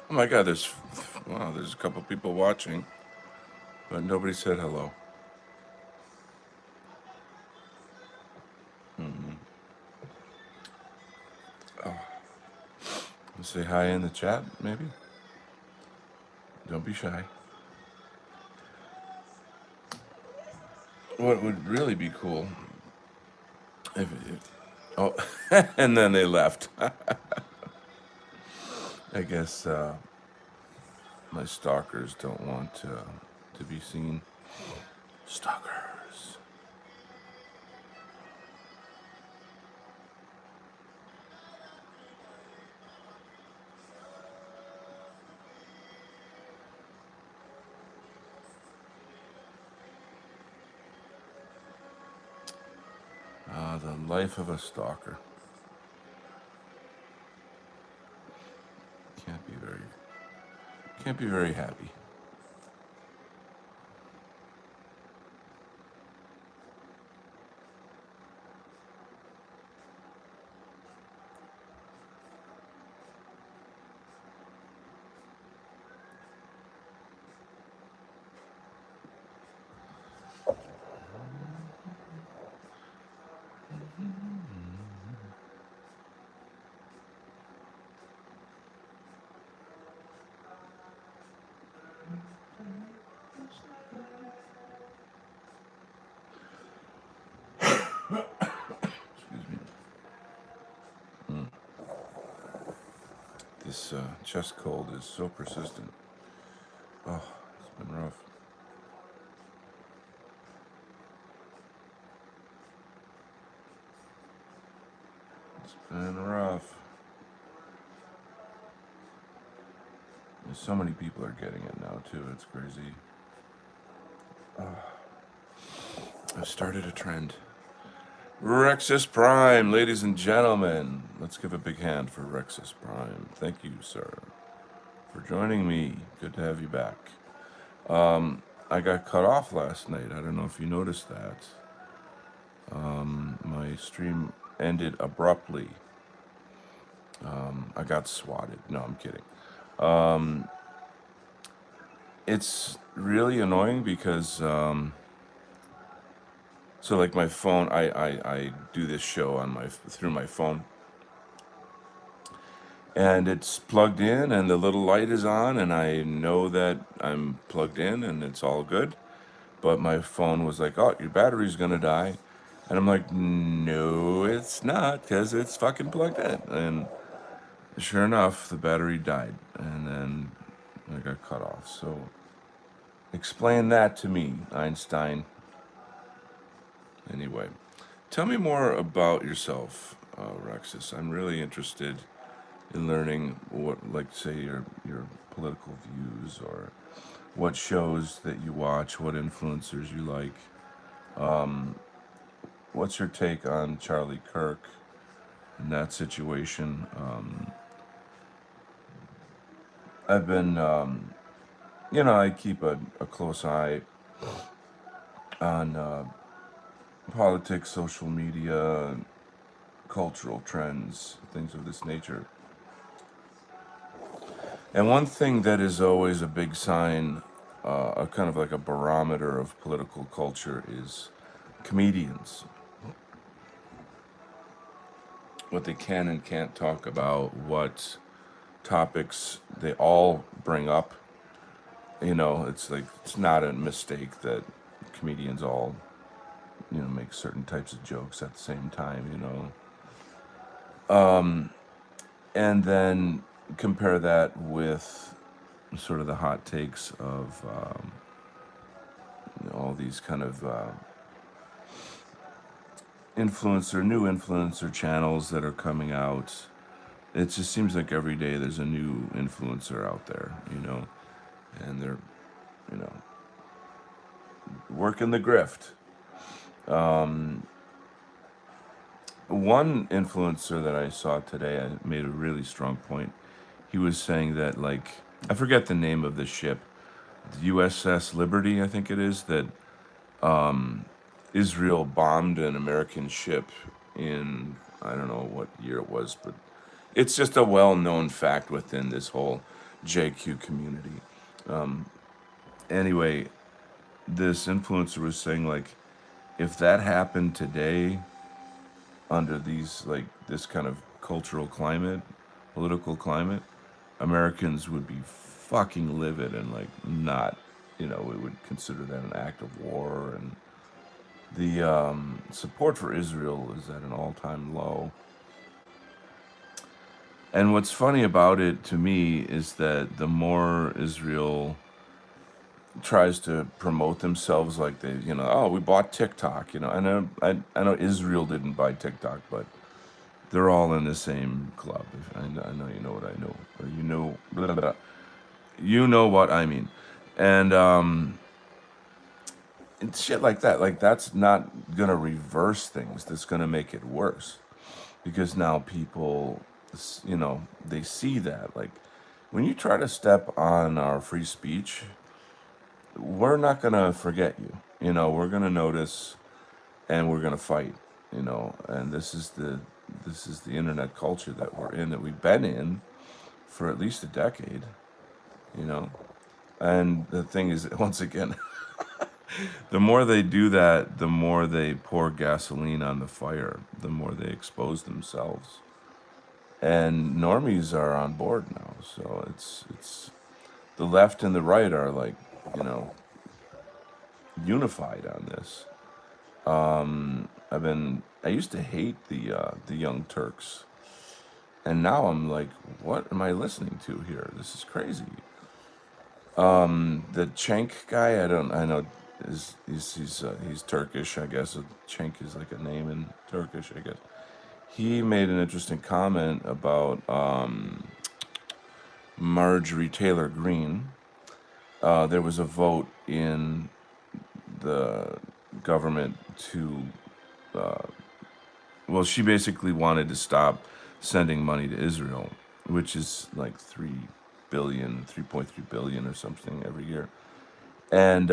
Oh my God, wow, there's a couple people watching, but nobody said hello. Say hi in the chat, maybe? Don't be shy. What would really be cool if oh, and then they left. I guess my stalkers don't want to be seen. Stalkers. The life of a stalker. Can't be very, can't be very happy. Excuse me. This chest cold is so persistent. Oh, it's been rough. It's been rough. So many people are getting it now too. It's crazy. I've started a trend. Rexus Prime, ladies and gentlemen. Let's give a big hand for Rexus Prime. Thank you, sir, for joining me. Good to have you back. I got cut off last night. I don't know if you noticed that. My stream ended abruptly. I got swatted. No, I'm kidding. It's really annoying because, so like my phone, I do this show on through my phone, and it's plugged in, and the little light is on, and I know that I'm plugged in, and it's all good. But my phone was like, "Oh, your battery's gonna die," and I'm like, "No, it's not, because it's fucking plugged in." And sure enough, the battery died, and then I got cut off. So explain that to me, Einstein. Anyway, tell me more about yourself, Rexus. I'm really interested in learning what, like, say, your political views, or what shows that you watch, what influencers you like. What's your take on Charlie Kirk in that situation? I've been, I keep a close eye on politics, social media, cultural trends, things of this nature. And one thing that is always a big sign, a kind of like a barometer of political culture, is comedians. What they can and can't talk about, what topics they all bring up. It's like, it's not a mistake that comedians all, make certain types of jokes at the same time. And then compare that with sort of the hot takes of all these kind of new influencer channels that are coming out. It just seems like every day there's a new influencer out there, and they're, you know, working the grift. One influencer that I saw today, I made a really strong point. He was saying that, like, I forget the name of the ship, the USS Liberty, I think it is, that Israel bombed an American ship in, I don't know what year it was, but it's just a well-known fact within this whole JQ community. Anyway, this influencer was saying like, if that happened today under these like this kind of cultural climate, political climate, Americans would be fucking livid and like not, we would consider that an act of war, and the support for Israel is at an all-time low. And what's funny about it to me is that the more Israel tries to promote themselves, like they, oh, we bought TikTok, I know Israel didn't buy TikTok, but they're all in the same club. I know you know what I know, or blah, blah, blah. You know what I mean, and it's shit like that. Like that's not gonna reverse things. That's gonna make it worse, because now people, they see that like when you try to step on our free speech, we're not gonna forget you. We're gonna notice, and we're gonna fight. And this is the internet culture that we're in, that we've been in for at least a decade. You know, and the thing is, once again, the more they do that, the more they pour gasoline on the fire, the more they expose themselves. And normies are on board now, so it's the left and the right are like, you know, unified on this. I used to hate the Young Turks, and now I'm like, what am I listening to here? This is crazy. The Cenk guy, I know, he's Turkish, I guess. Cenk is like a name in Turkish, I guess. He made an interesting comment about Marjorie Taylor Greene. There was a vote in the government to, well, she basically wanted to stop sending money to Israel, which is like 3.3 billion or something every year. And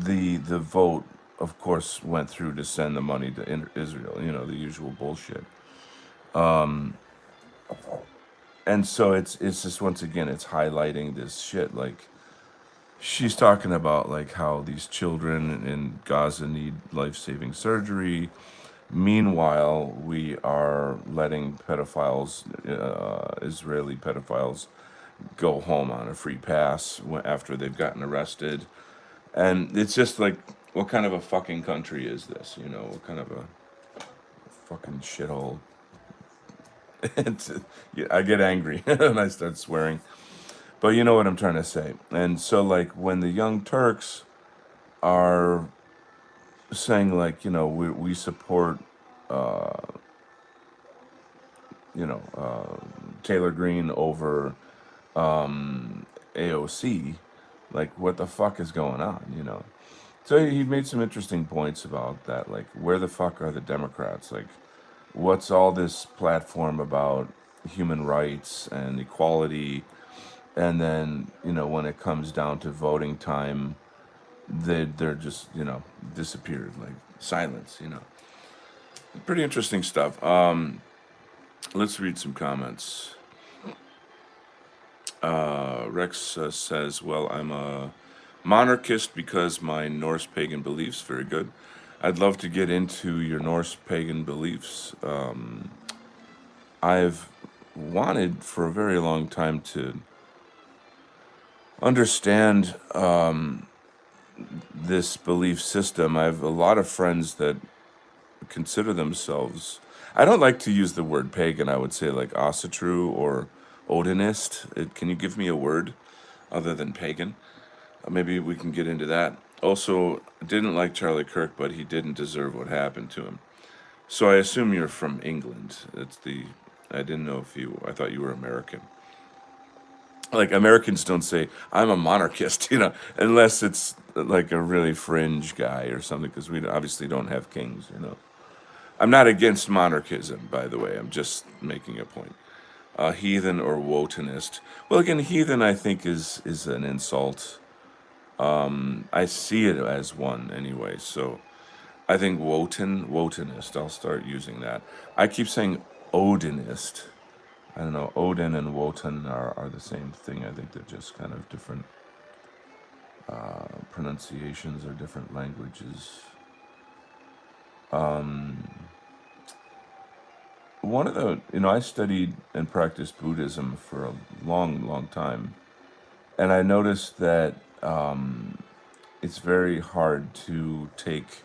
the vote, of course, went through to send the money to Israel. The usual bullshit. And so it's just, once again, it's highlighting this shit. Like, she's talking about like how these children in Gaza need life-saving surgery. Meanwhile, we are letting pedophiles, Israeli pedophiles, go home on a free pass after they've gotten arrested. And it's just like, what kind of a fucking country is this? What kind of a fucking shithole? Yeah, I get angry and I start swearing. But you know what I'm trying to say. And so, like, when the Young Turks are saying, like, we support, Taylor Greene over AOC, like, what the fuck is going on? So he made some interesting points about that, like, where the fuck are the Democrats? Like, what's all this platform about human rights and equality? And then, when it comes down to voting time, they're just, disappeared, like silence. Pretty interesting stuff. Let's read some comments. Rex says, well, I'm a monarchist because my Norse pagan beliefs. Very good. I'd love to get into your Norse pagan beliefs. I've wanted for a very long time to understand this belief system. I have a lot of friends that consider themselves, I don't like to use the word pagan, I would say like Asatru or Odinist. Can you give me a word other than pagan? Maybe we can get into that. Also, didn't like Charlie Kirk, but he didn't deserve what happened to him. So I assume you're from England. I didn't know I thought you were American. Like, Americans don't say, I'm a monarchist, unless it's like a really fringe guy or something, because we obviously don't have kings. I'm not against monarchism, by the way. I'm just making a point. Heathen or Wotanist. Well, again, heathen, I think, is an insult. I see it as one anyway. So I think Wotanist, I'll start using that. I keep saying Odinist. I don't know, Odin and Wotan are the same thing. I think they're just kind of different pronunciations or different languages. One of the, I studied and practiced Buddhism for a long, long time. And I noticed that it's very hard to take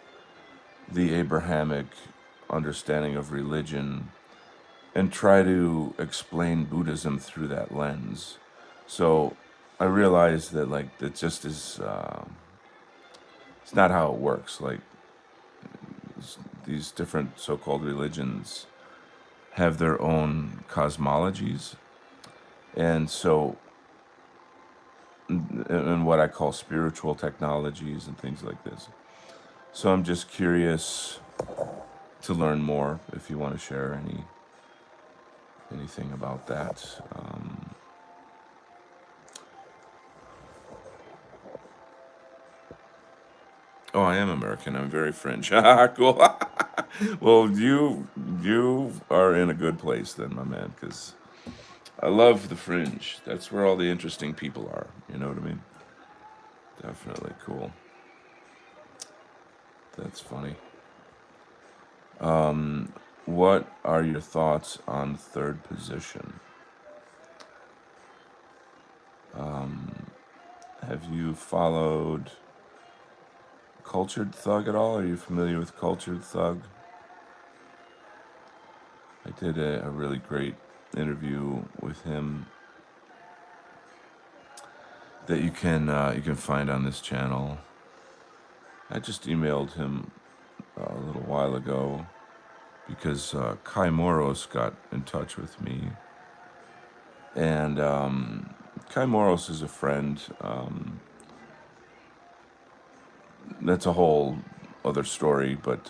the Abrahamic understanding of religion and try to explain Buddhism through that lens. So I realized that, like, it just is, it's not how it works. Like, these different so called religions have their own cosmologies. And so, and what I call spiritual technologies and things like this. So I'm just curious to learn more. If you want to share anything about that. Oh, I am American. I'm very French. Cool. Well, you are in a good place then, my man, because I love the fringe. That's where all the interesting people are. You know what I mean? Definitely cool. That's funny. What are your thoughts on third position? Have you followed Cultured Thug at all? Are you familiar with Cultured Thug? I did a really great interview with him that you can find on this channel. I just emailed him a little while ago because Kai Moros got in touch with me, and Kai Moros is a friend. That's a whole other story, but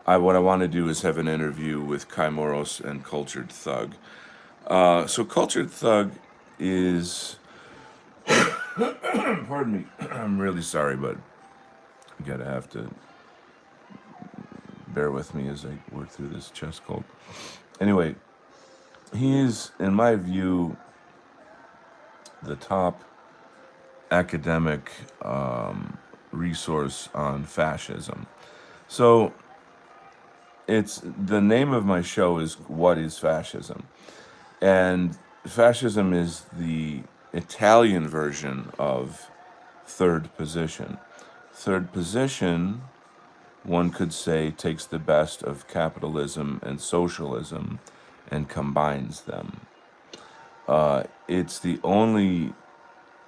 what I want to do is have an interview with Kai Moros and Cultured Thug. So Cultured Thug is, pardon me, I'm really sorry, but you gotta have to bear with me as I work through this chest cold. Anyway, he is, in my view, the top academic resource on fascism. So it's the name of my show is What is Fascism? And fascism is the Italian version of third position. Third position, one could say, takes the best of capitalism and socialism and combines them. It's the only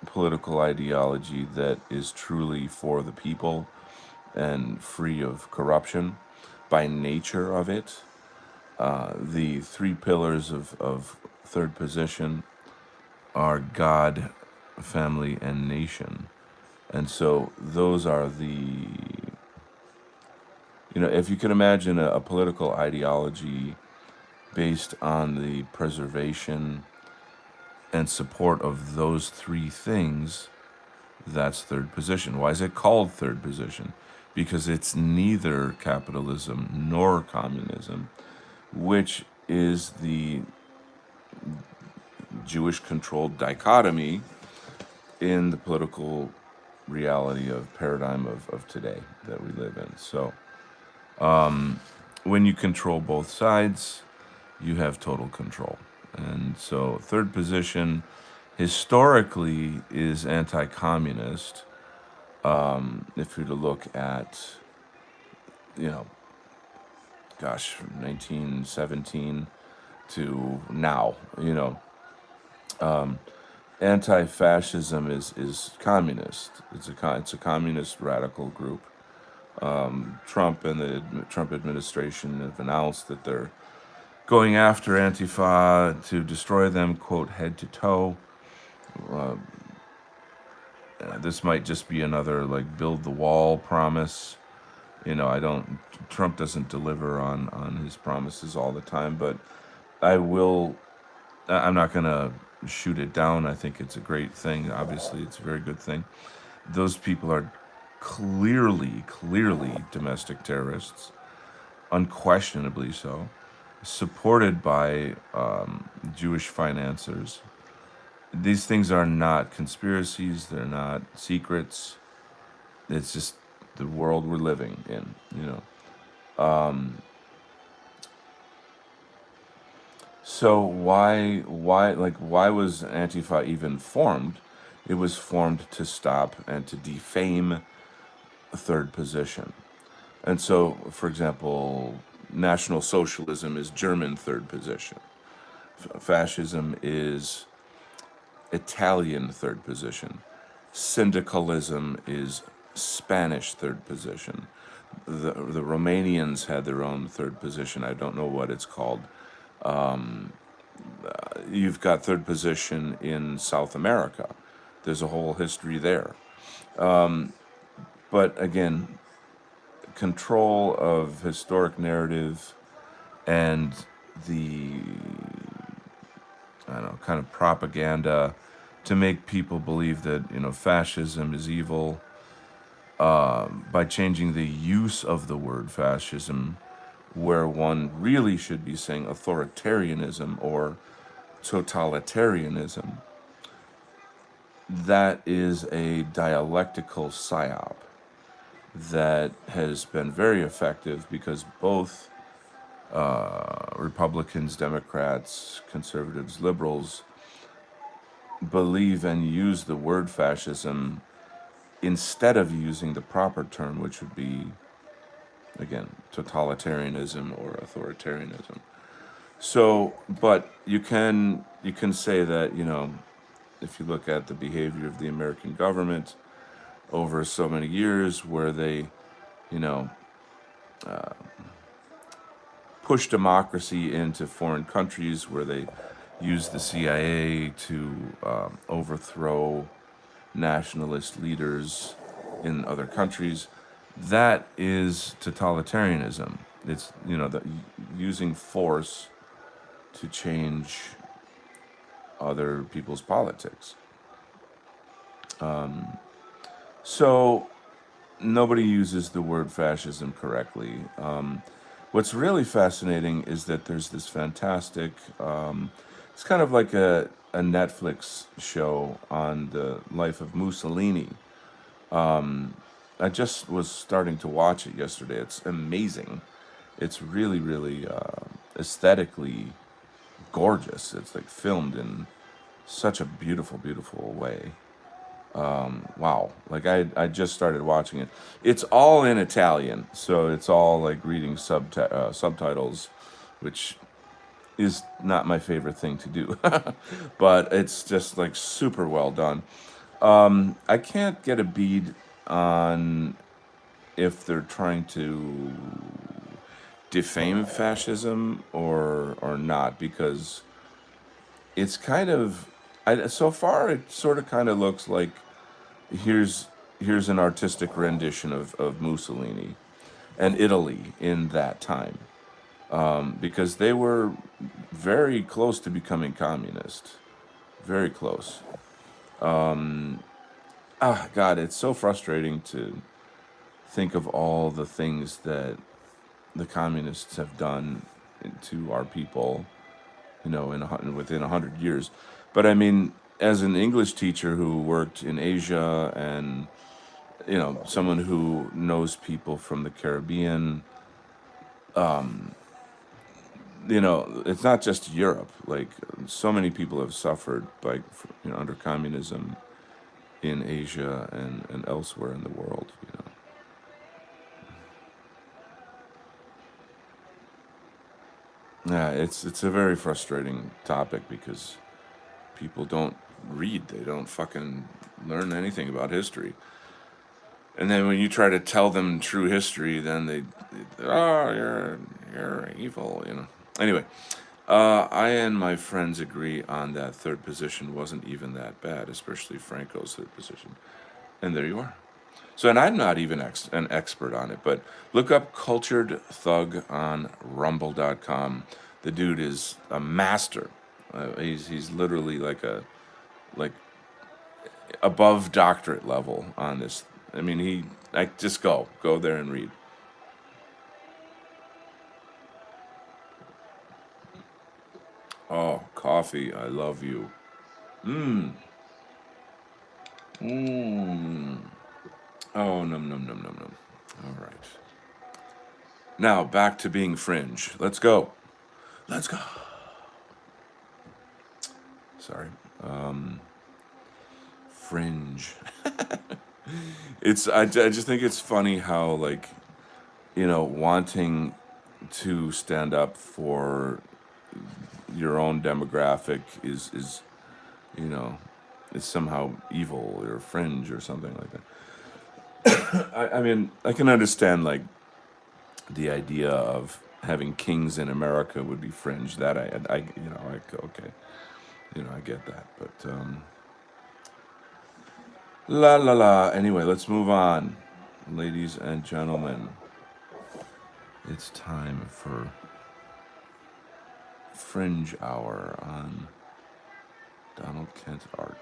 political ideology that is truly for the people and free of corruption by nature of it. The three pillars of third position are God, family, and nation. And so those are the, if you can imagine a political ideology based on the preservation and support of those three things, that's third position. Why is it called third position? Because it's neither capitalism nor communism, which is the Jewish-controlled dichotomy in the political reality of paradigm of today that we live in. So when you control both sides, you have total control. And so third position historically is anti-communist. If we were to look at, from 1917 to now, anti-fascism is communist. It's a communist radical group. Trump and the Trump administration have announced that they're going after Antifa to destroy them, quote, head to toe. This might just be another, like, build the wall promise. Trump doesn't deliver on his promises all the time, but I'm not going to shoot it down. I think it's a great thing. Obviously, it's a very good thing. Those people are clearly domestic terrorists, unquestionably so. supported by Jewish financiers. These things are not conspiracies, they're not secrets. It's just the world we're living in, you know. So why was Antifa even formed? It was formed to stop and to defame third position. And so, for example, National Socialism is German third position. Fascism is Italian third position. Syndicalism is Spanish third position. The Romanians had their own third position. I don't know what it's called. You've got third position in South America. There's a whole history there. But again, control of historic narrative and the, I don't know, kind of propaganda to make people believe that, you know, fascism is evil, by changing the use of the word fascism, where one really should be saying authoritarianism or totalitarianism. That is a dialectical psyop that has been very effective because both Republicans, Democrats, conservatives, liberals believe and use the word fascism instead of using the proper term, which would be, again, totalitarianism or authoritarianism. So, but you can say that, you know, if you look at the behavior of the American government over so many years, where they, you know, push democracy into foreign countries, where they use the CIA to overthrow nationalist leaders in other countries, that is totalitarianism. It's, you know, using force to change other people's politics. So nobody uses the word fascism correctly. What's really fascinating is that there's this fantastic, it's kind of like a Netflix show on the life of Mussolini. I just was starting to watch it yesterday. It's amazing. It's really, really aesthetically gorgeous. It's like filmed in such a beautiful, beautiful way. Wow. Like I just started watching it. It's all in Italian, so it's all like reading subtitles, which is not my favorite thing to do, but it's just like super well done. I can't get a bead on if they're trying to defame fascism or not, because it's kind of, so far it sort of kind of looks like here's here's an artistic rendition of Mussolini and Italy in that time, because they were very close to becoming communist, very close. Ah, God, it's so frustrating to think of all the things that the communists have done to our people, you know, within 100 years. But I mean, as an English teacher who worked in Asia, and you know, someone who knows people from the Caribbean, you know, it's not just Europe. Like, so many people have suffered by, you know, under communism in Asia and elsewhere in the world. You know, yeah, it's a very frustrating topic because people don't read. They don't fucking learn anything about history. And then when you try to tell them true history, then oh, you're evil, you know. Anyway, I and my friends agree on that third position wasn't even that bad, especially Franco's third position. And there you are. So, and I'm not even an expert on it, but look up Cultured Thug on Rumble.com. The dude is a master. He's literally like above doctorate level on this. I mean, I just go there and read. Oh, coffee. I love you. Mmm. Mmm. Oh, num num num num num. All right. Now back to being fringe. Let's go. Let's go. Sorry. Fringe. I just think it's funny how like wanting to stand up for your own demographic is you know is somehow evil or fringe or something like that. I mean, I can understand like the idea of having kings in America would be fringe. That okay, I get that. But la la la. Anyway, let's move on, ladies and gentlemen. It's time for Fringe Hour on Donald Kent Art.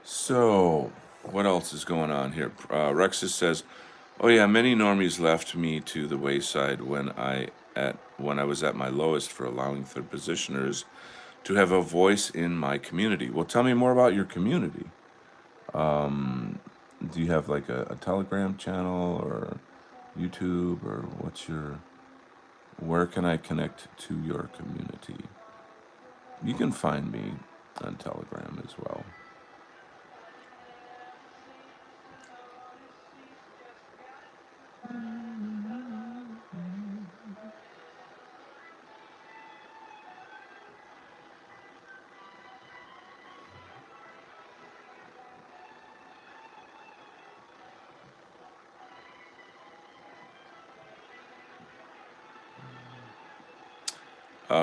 So, what else is going on here? Rexus says, "Oh yeah, many normies left me to the wayside when I was at my lowest for allowing third positioners to have a voice in my community." Well, tell me more about your community. Do you have like a Telegram channel or YouTube, or where can I connect to your community? You can find me on Telegram as well.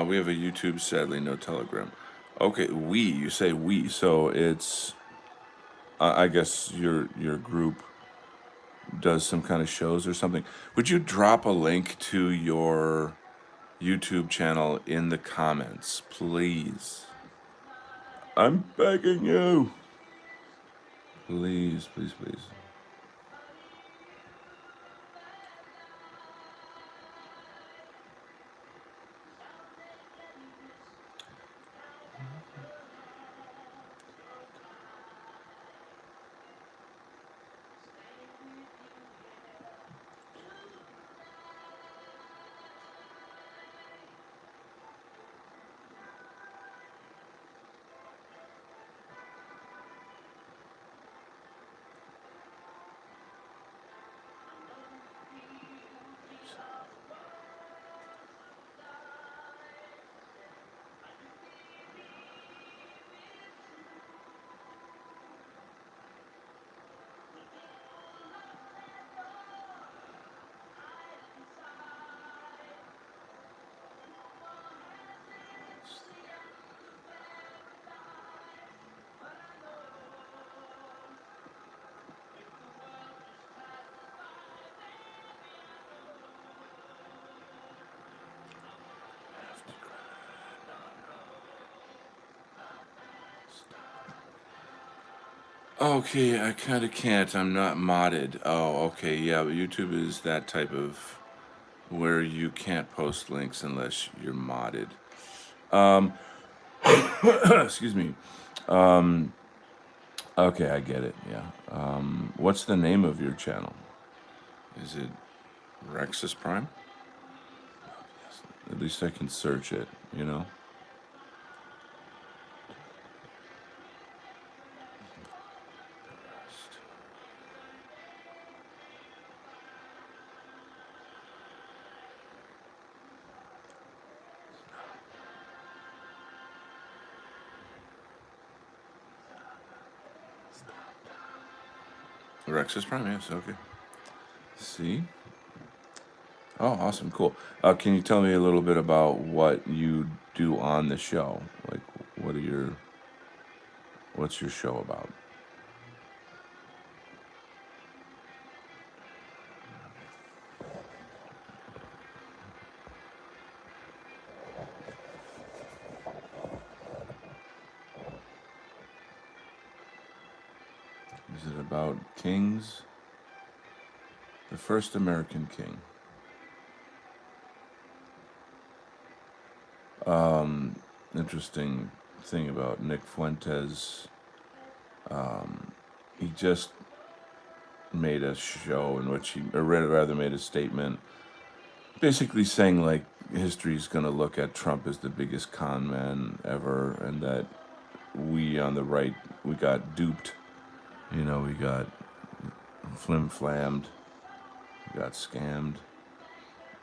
We have a YouTube, sadly, no Telegram. Okay, you say we, so it's, I guess your group does some kind of shows or something. Would you drop a link to your YouTube channel in the comments, please? I'm begging you. Please, please, please. Okay, I kind of can't. I'm not modded. Oh, okay, yeah, but YouTube is that type of where you can't post links unless you're modded. Excuse me. Okay, I get it. Yeah. What's the name of your channel? Is it Rexus Prime? At least I can search it, you know? Rexus Prime, yes, okay. See? Oh, awesome, cool. Can you tell me a little bit about what you do on the show? Like, what are your, what's your show about? Is it about kings? The first American king. Interesting thing about Nick Fuentes. He just made a show in which he, or rather, made a statement, basically saying like history's going to look at Trump as the biggest con man ever, and that we on the right, we got duped. We got flim flammed, we got scammed,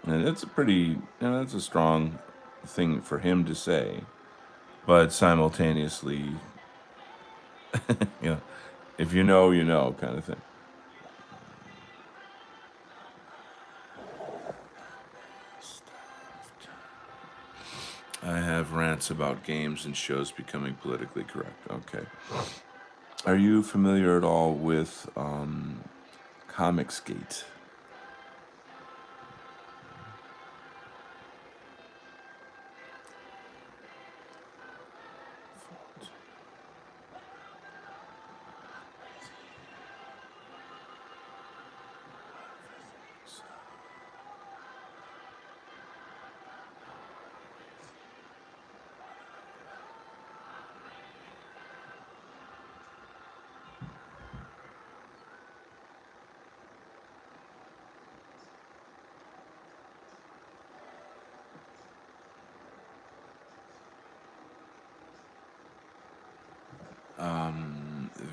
and it's a pretty, that's a strong thing for him to say, but simultaneously, you know, if you know, you know, kind of thing. I have rants about games and shows becoming politically correct. Okay. Are you familiar at all with Comicsgate?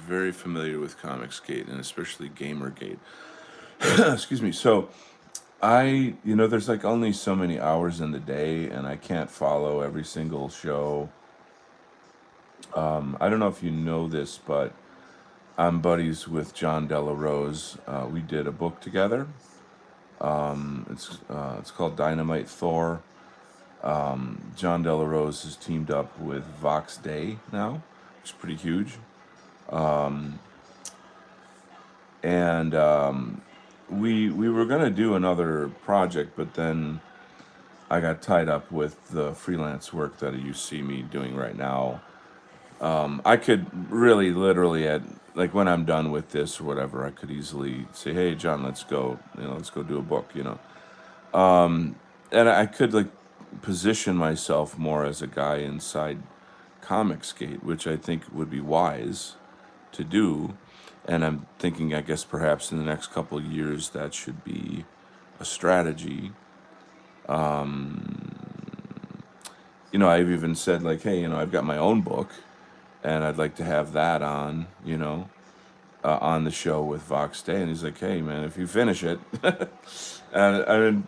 Very familiar with Comicsgate and especially Gamergate. Excuse me. So there's like only so many hours in the day, and I can't follow every single show. I don't know if you know this, but I'm buddies with John Della Rose. We did a book together. It's called Dynamite Thor. John Della Rose has teamed up with Vox Day now, which is pretty huge. And we were gonna do another project, but then I got tied up with the freelance work that you see me doing right now. I could really, literally, at like when I'm done with this or whatever, I could easily say, "Hey, John, let's go. Let's go do a book." And I could like position myself more as a guy inside Comicsgate, which I think would be wise to do. And I'm thinking, I guess perhaps in the next couple of years, that should be a strategy. I've even said like, hey, I've got my own book, and I'd like to have that on, on the show with Vox Day. And he's like, hey, man, if you finish it, and I mean,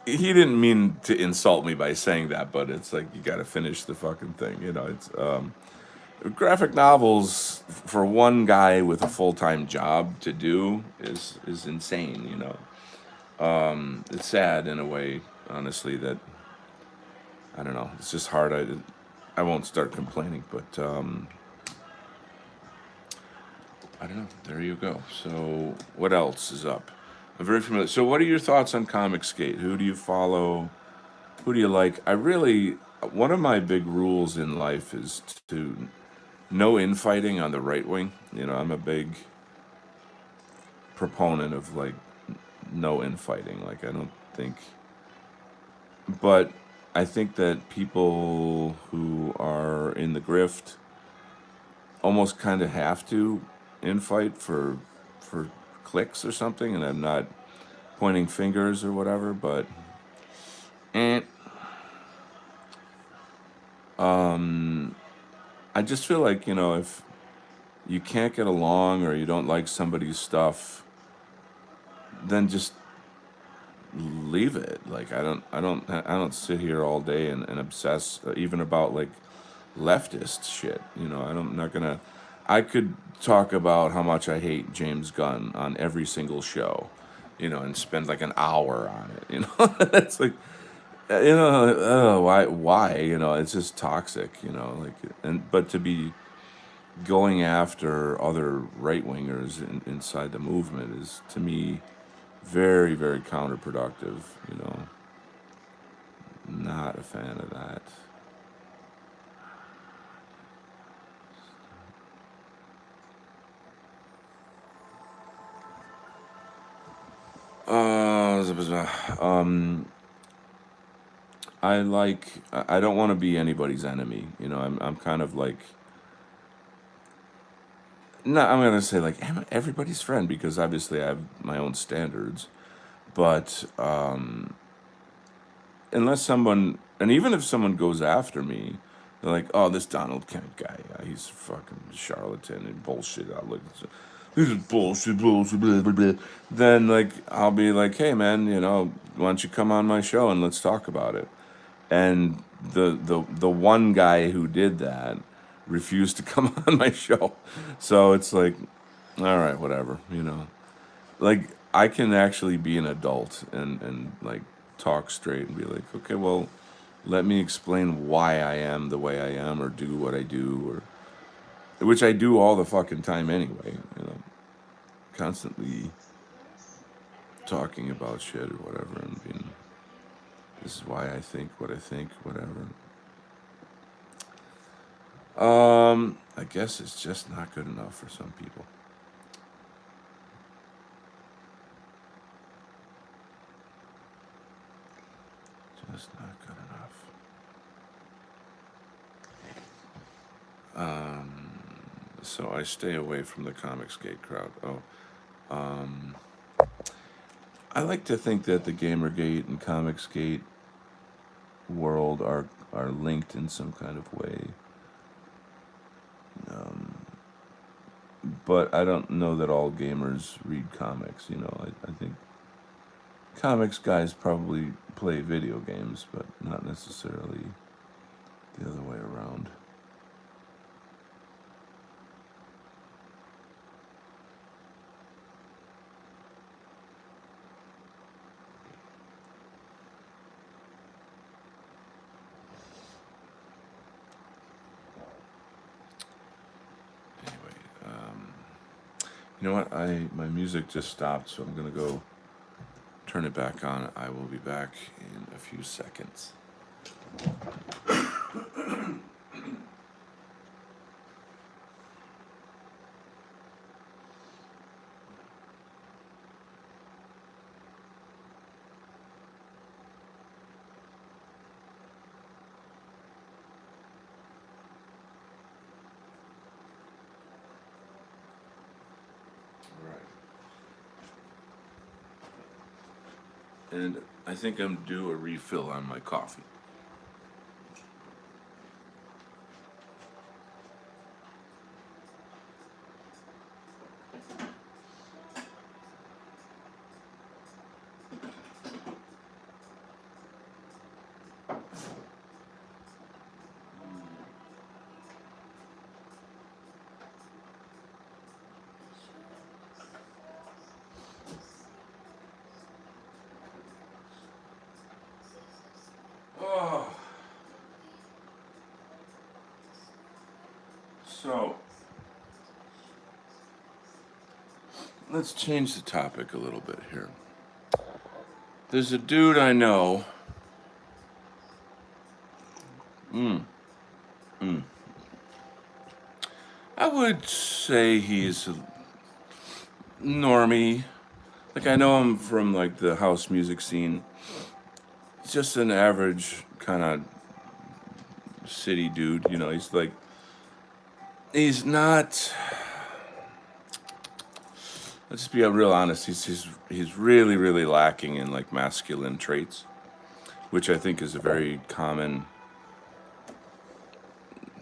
he didn't mean to insult me by saying that, but it's like you got to finish the fucking thing. It's graphic novels for one guy with a full-time job to do is insane. It's sad in a way, honestly, that I don't know. It's just hard. I won't start complaining, but I don't know. There you go. So what else is up? I'm very familiar. So what are your thoughts on Comicsgate? Who do you follow? Who do you like? One of my big rules in life is to no infighting on the right wing. I'm a big proponent of like no infighting. Like I don't think, but I think that people who are in the grift almost kind of have to infight for clicks or something. And I'm not pointing fingers or whatever, but eh, I just feel like if you can't get along or you don't like somebody's stuff, then just leave it. Like I don't sit here all day and obsess even about like leftist shit. I'm not gonna. I could talk about how much I hate James Gunn on every single show, and spend like an hour on it. It's like, why? It's just toxic. Like, but to be going after other right wingers inside the movement is to me very, very counterproductive. Not a fan of that. Uh, um, I don't want to be anybody's enemy. You know, I'm kind of like, not, I'm gonna say like am everybody's friend because obviously I have my own standards. But unless someone, and even if someone goes after me, they're like, "Oh, this Donald Kent guy, he's a fucking charlatan and bullshit." I'll look, this is bullshit, bullshit, blah, blah, blah. Then like I'll be like, "Hey, man, you know, why don't you come on my show and let's talk about it?" And the one guy who did that refused to come on my show, so it's like, all right, whatever, you know. Like I can actually be an adult and like talk straight and be like, okay, well, let me explain why I am the way I am or do what I do or which I do all the fucking time anyway, you know, constantly talking about shit or whatever and being this is why I think what I think, whatever. I guess it's just not good enough for some people. Just not good enough. So I stay away from the Comicsgate crowd. Oh, I like to think that the Gamergate and Comicsgate world are linked in some kind of way, but I don't know that all gamers read comics. You know, I think comics guys probably play video games, but not necessarily the other way around. Anyway, you know what? My music just stopped, so I'm gonna go turn it back on. I will be back in a few seconds. All right. And I think I'm due a refill on my coffee. Oh, so let's change the topic a little bit here. There's a dude I know. I would say he's a normie. Like I know him from like the house music scene. He's just an average kind of city dude. You know, he's not. Let's just be real honest. He's really really lacking in like masculine traits, which I think is a very common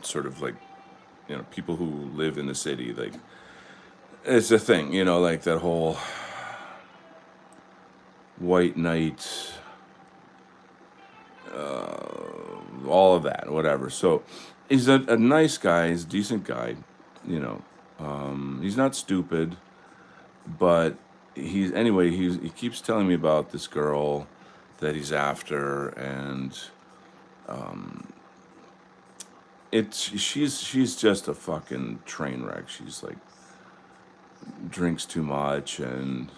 sort of like you know people who live in the city like it's a thing. You know, like that whole white knight, all of that, whatever. So he's a nice guy. He's a decent guy. You know, he's not stupid, but he keeps telling me about this girl that he's after, and she's just a fucking train wreck. She's like drinks too much, and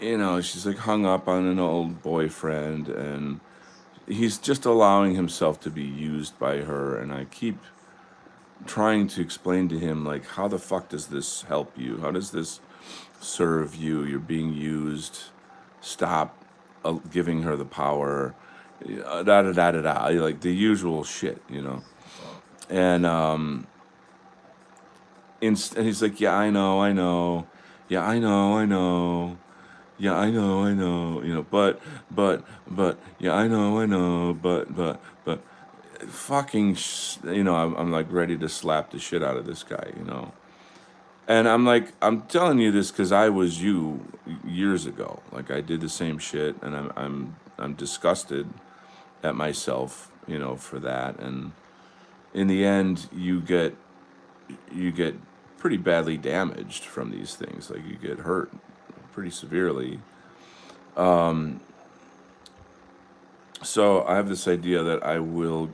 you know she's like hung up on an old boyfriend, and he's just allowing himself to be used by her. And I keep trying to explain to him like how the fuck does this help you? How does this serve you? You're being used. Stop giving her the power. Da da da da da, like the usual shit, you know. And and he's like, yeah, I know, yeah, I know, yeah, I know, you know, but, yeah, I know, but, fucking, you know, I'm like ready to slap the shit out of this guy, you know. And I'm like, I'm telling you this because I was you years ago. Like I did the same shit, and I'm disgusted at myself, you know, for that. And in the end, you get pretty badly damaged from these things. Like you get hurt pretty severely. So I have this idea that I will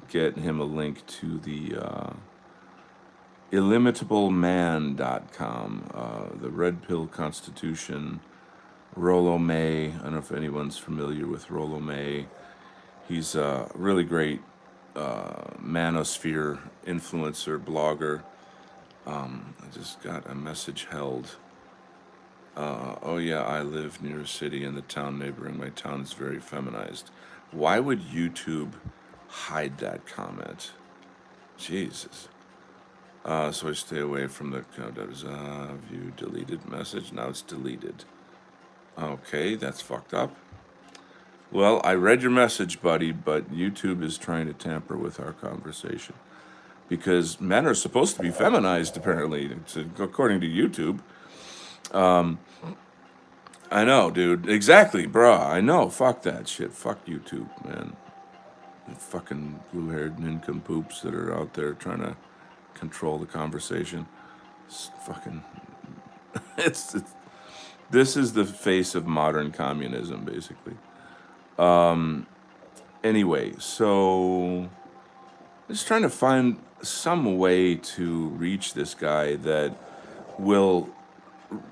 get him a link to the illimitableman.com, the Red Pill Constitution, Rollo May. I don't know if anyone's familiar with Rollo May. He's a really great manosphere influencer, blogger. I just got a message held. Oh yeah, I live near a city and the town neighboring my town is very feminized. Why would YouTube hide that comment? Jesus. So I stay away from the view deleted message. Now it's deleted. Okay, that's fucked up. Well, I read your message, buddy, but YouTube is trying to tamper with our conversation because men are supposed to be feminized, apparently, according to YouTube. I know, dude. Exactly, bruh. I know. Fuck that shit. Fuck YouTube, man. The fucking blue-haired nincompoops that are out there trying to control the conversation. It's fucking. It's this is the face of modern communism, basically. Anyway, so just trying to find some way to reach this guy that will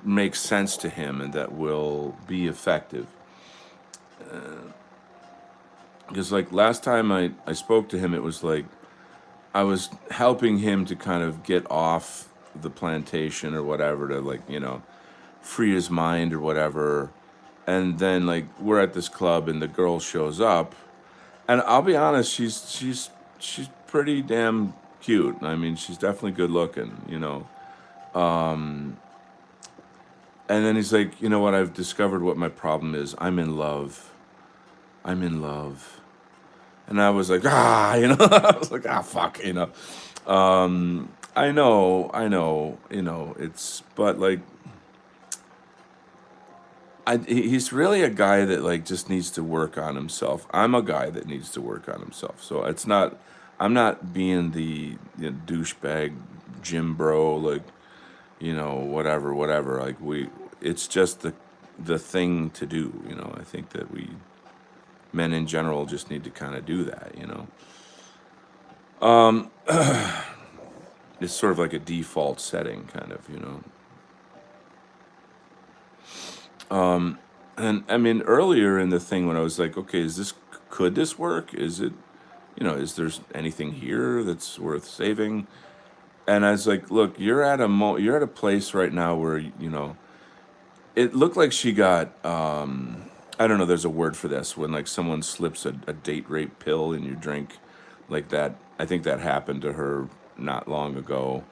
make sense to him and that will be effective. Because like last time I spoke to him, it was like I was helping him to kind of get off the plantation or whatever to like, you know, free his mind or whatever. And then like we're at this club and the girl shows up, and I'll be honest, she's pretty damn cute. I mean, she's definitely good looking, you know. And then he's like, you know what? I've discovered what my problem is. I'm in love. I'm in love. And I was like, you know, I was like, fuck, you know. I know, you know, it's, but like, he's really a guy that like just needs to work on himself. I'm a guy that needs to work on himself. So it's not, I'm not being the douchebag gym bro, like, you know, whatever. Like it's just the thing to do. You know, I think that men in general just need to kind of do that. You know, it's sort of like a default setting, kind of. You know. And I mean, earlier in the thing when I was like, okay, could this work? Is it, you know, is there anything here that's worth saving? And I was like, look, you're at a place right now where, you know, it looked like she got, I don't know, there's a word for this when like someone slips a date rape pill in your drink like that. I think that happened to her not long ago.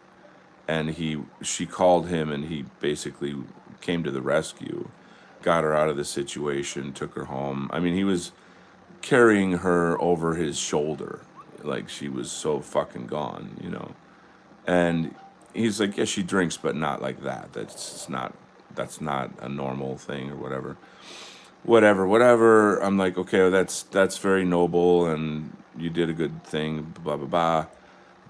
And she called him and he basically came to the rescue, got her out of the situation, took her home. I mean, he was carrying her over his shoulder like she was so fucking gone, you know. And he's like, yeah, she drinks, but not like that. That's not a normal thing or whatever. I'm like, okay, well, that's very noble and you did a good thing, blah blah blah.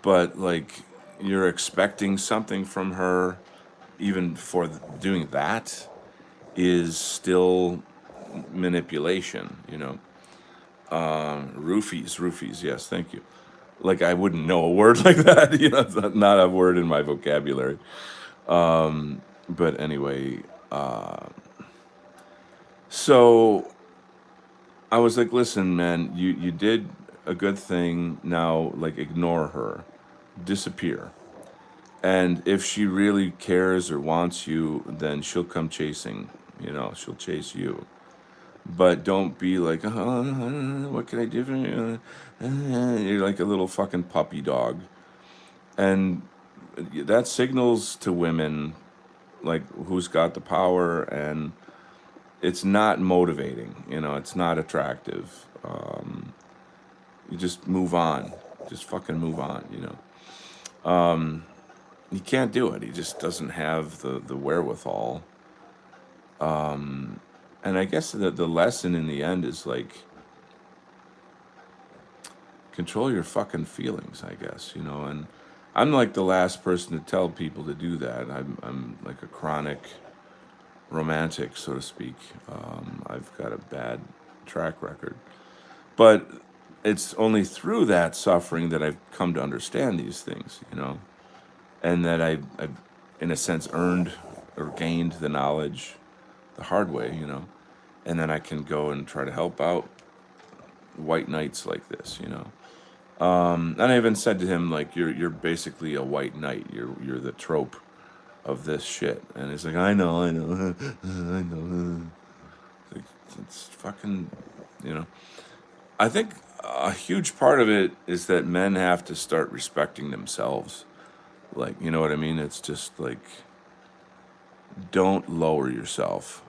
But like, you're expecting something from her, even for doing that, is still manipulation. You know, roofies. Yes, thank you. Like I wouldn't know a word like that. You know, it's not a word in my vocabulary. But anyway, so I was like, listen, man, you did a good thing. Now, like, ignore her, disappear. And if she really cares or wants you, then she'll come chasing. You know, she'll chase you. but don't be like, oh, what can I do for you? You're like a little fucking puppy dog. And that signals to women like who's got the power, and it's not motivating, it's not attractive. You just move on. Just fucking move on. He can't do it. He just doesn't have the wherewithal. And I guess the lesson in the end is like control your fucking feelings, I guess, and I'm like the last person to tell people to do that. I'm like a chronic romantic, so to speak. I've got a bad track record. But it's only through that suffering that I've come to understand these things, and that I've, in a sense, earned or gained the knowledge the hard way. And then I can go and try to help out white knights like this. And I even said to him, like, you're basically a white knight. You're the trope of this shit. And he's like, I know, I know, I know. Like, it's fucking, you know. I think a huge part of it is that men have to start respecting themselves. Like, you know what I mean? It's just like, don't lower yourself.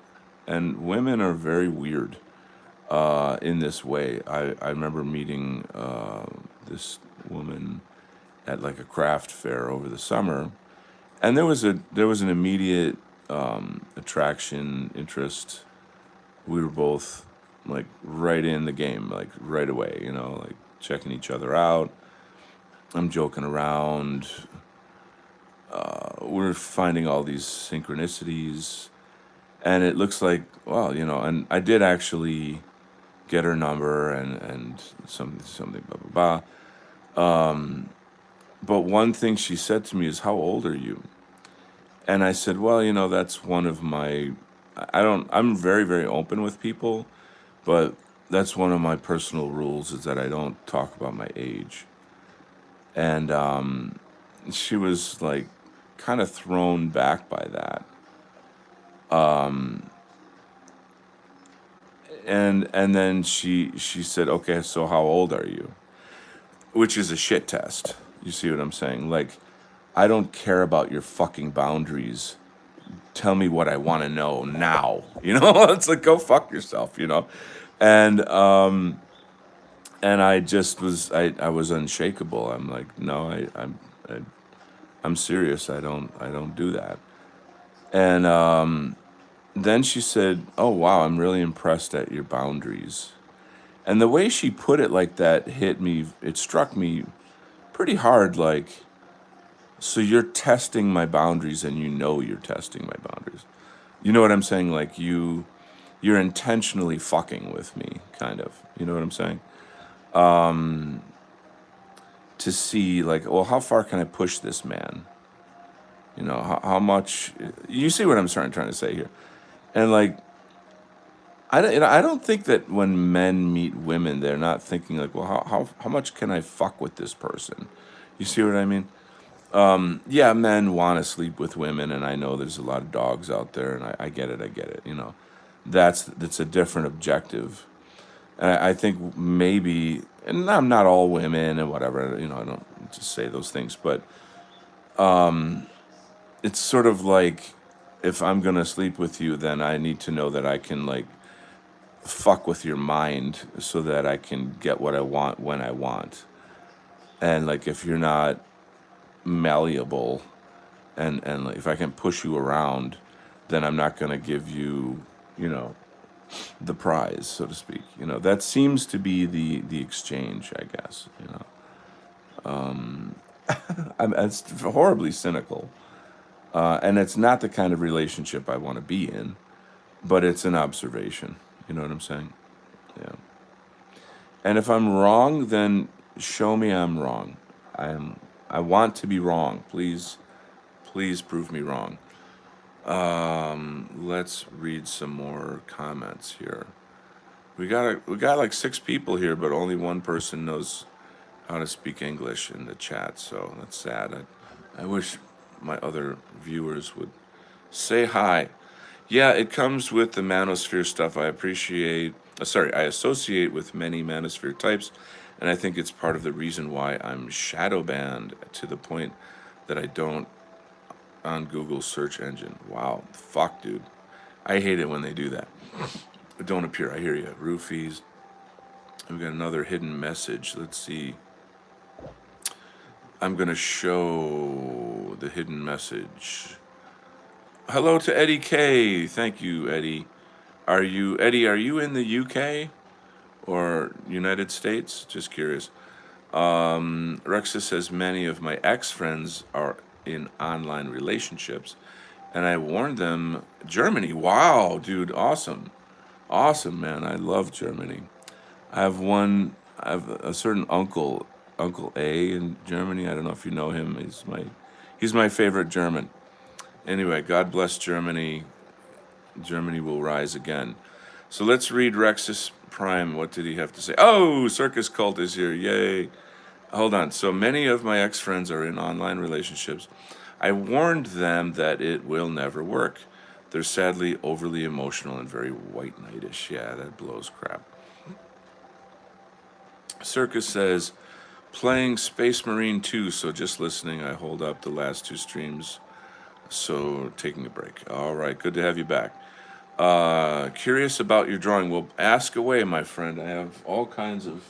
And women are very weird in this way. I remember meeting this woman at like a craft fair over the summer, and there was an immediate attraction, interest. We were both like right in the game, like right away, like checking each other out. I'm joking around. We're finding all these synchronicities, and it looks like, well, and I did actually get her number and something blah blah blah. But one thing she said to me is, "How old are you?" And I said, "Well, that's one of my. I don't. I'm very very open with people, but that's one of my personal rules is that I don't talk about my age." And she was like, kind of thrown back by that. And then she said, "Okay, so how old are you?" Which is a shit test. You see what I'm saying? Like, I don't care about your fucking boundaries. Tell me what I want to know now. It's like, go fuck yourself. And I just I was unshakable. I'm like, no, I'm serious. I don't do that. And then she said, "Oh wow, I'm really impressed at your boundaries." And the way she put it like that hit me. It struck me pretty hard. Like, so you're testing my boundaries, and you're testing my boundaries. You know what I'm saying? Like, you're intentionally fucking with me, kind of. You know what I'm saying? To see, like, well, how far can I push this man? How much? You see what I'm trying to say here? And like, I don't think that when men meet women, they're not thinking like, well, how much can I fuck with this person? You see what I mean? Yeah, men want to sleep with women, and I know there's a lot of dogs out there, and I get it, I get it. That's a different objective, and I think maybe, and I'm not all women and whatever. I don't just say those things, but it's sort of like, if I'm gonna sleep with you, then I need to know that I can like fuck with your mind so that I can get what I want when I want, and like if you're not malleable and like, if I can push you around, then I'm not going to give you, you know, the prize, so to speak. That seems to be the exchange, I guess. It's horribly cynical, and it's not the kind of relationship I want to be in. But it's an observation. You know what I'm saying? Yeah. And if I'm wrong, then show me I'm wrong. I'm. I want to be wrong. Please, please prove me wrong. Let's read some more comments here. We got like six people here, but only one person knows how to speak English in the chat. So that's sad. I wish my other viewers would say hi. Yeah, it comes with the manosphere stuff. I appreciate, I associate with many manosphere types, and I think it's part of the reason why I'm shadow banned to the point that I don't on Google search engine. Wow, fuck, dude. I hate it when they do that. Don't appear. I hear you. Roofies. We've got another hidden message. Let's see. I'm going to show the hidden message. Hello to Eddie K. Thank you, Eddie. Eddie, are you in the UK or United States? Just curious. Rexa says many of my ex-friends are in online relationships, and I warned them Germany. Wow, dude, awesome. Awesome, man. I love Germany. I have a certain Uncle A in Germany. I don't know if you know him. He's my favorite German. Anyway, God bless Germany. Germany will rise again. So let's read Rexus Prime. What did he have to say? Oh, Circus Cult is here. Yay. Hold on. So many of my ex-friends are in online relationships. I warned them that it will never work. They're sadly overly emotional and very white knightish. Yeah, that blows crap. Circus says, playing Space Marine 2, so just listening. I hold up the last two streams, so taking a break. All right, good to have you back. Curious about your drawing. Well, ask away, my friend. I have all kinds of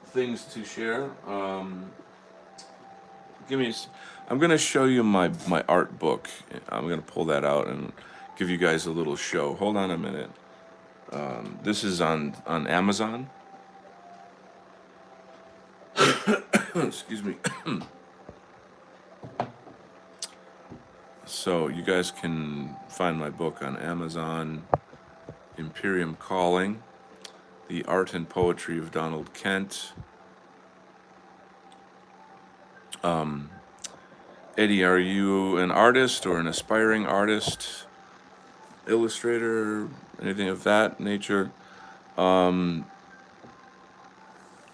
things to share. Give me. I'm gonna show you my art book. I'm gonna pull that out and give you guys a little show. Hold on a minute. This is on Amazon. Excuse me. So you guys can find my book on Amazon. Imperium Calling, The Art and Poetry of Donald Kent. Eddie, are you an artist or an aspiring artist, illustrator, anything of that nature?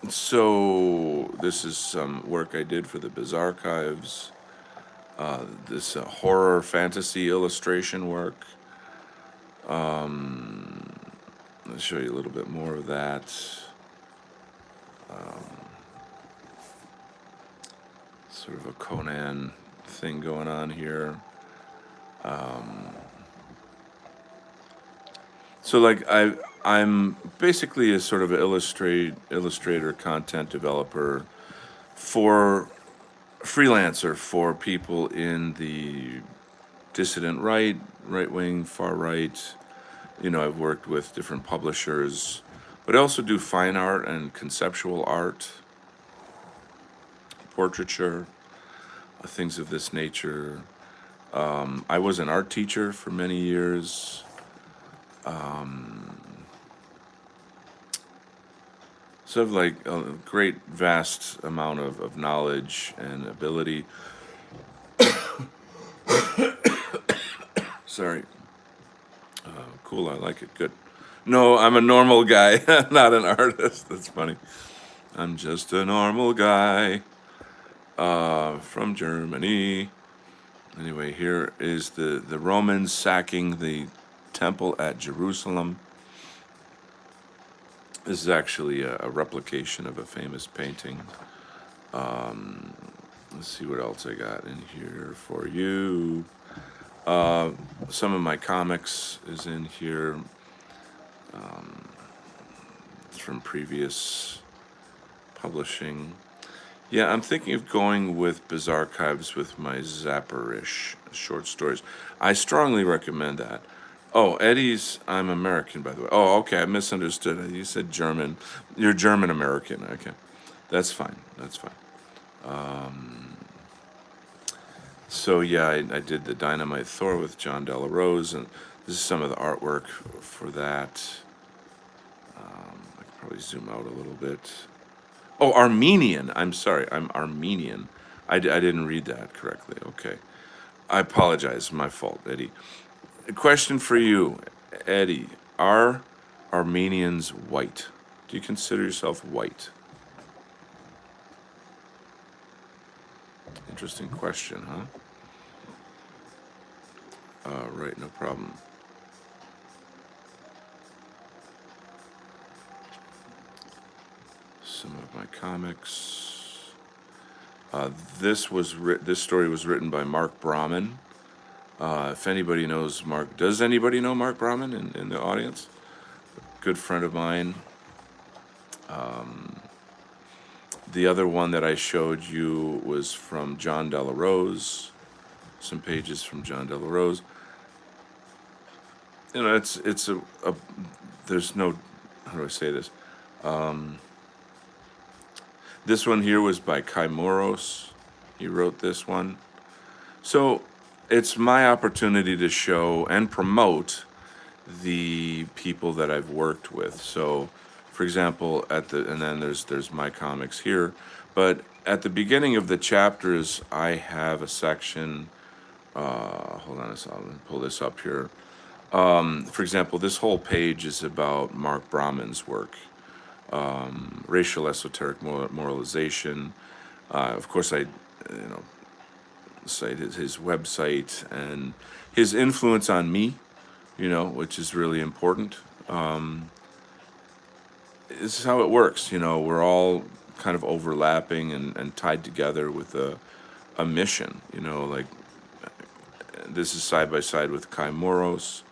So this is some work I did for the Biz Archives. This horror fantasy illustration work. I'll show you a little bit more of that. Sort of a Conan thing going on here. So like I'm basically a sort of illustrator, content developer for freelancer for people in the dissident right wing, far right. I've worked with different publishers, but I also do fine art and conceptual art, portraiture, things of this nature. I was an art teacher for many years. So I have like a great, vast amount of knowledge and ability. Sorry. Cool, I like it. Good. No, I'm a normal guy, not an artist. That's funny. I'm just a normal guy from Germany. Anyway, here is the Romans sacking the temple at Jerusalem. This is actually a replication of a famous painting. Let's see what else I got in here for you. Some of my comics is in here. It's from previous publishing. Yeah, I'm thinking of going with Biz Archives with my Zapperish short stories. I strongly recommend that. Oh, Eddie's, I'm American, by the way. Oh, okay, I misunderstood. You said German. You're German American. Okay, that's fine. That's fine. So yeah, I did the Dynamite Thor with John Della Rose, and this is some of the artwork for that. I could probably zoom out a little bit. Oh, Armenian. I'm sorry, I'm Armenian. I didn't read that correctly. Okay. I apologize. My fault, Eddie. A question for you, Eddie. Are Armenians white? Do you consider yourself white? Interesting question, huh? Right, no problem. some of my comics. This story was written by Mark Brahman. If anybody knows Mark, does anybody know Mark Brahman in the audience? Good friend of mine. The other one that I showed you was from John Della Rose. Some pages from John Della Rose. You know, it's a there's no, how do I say this? This one here was by Kai Moros. He wrote this one. So it's my opportunity to show and promote the people that I've worked with. So, for example, and then there's my comics here, but at the beginning of the chapters, I have a section. Hold on a second, I'll pull this up here. For example, this whole page is about Mark Brahman's work, racial esoteric moralization. Of course, I cite his website and his influence on me, which is really important. This is how it works. We're all kind of overlapping and tied together with a mission. Like this is side by side with Kai Moros.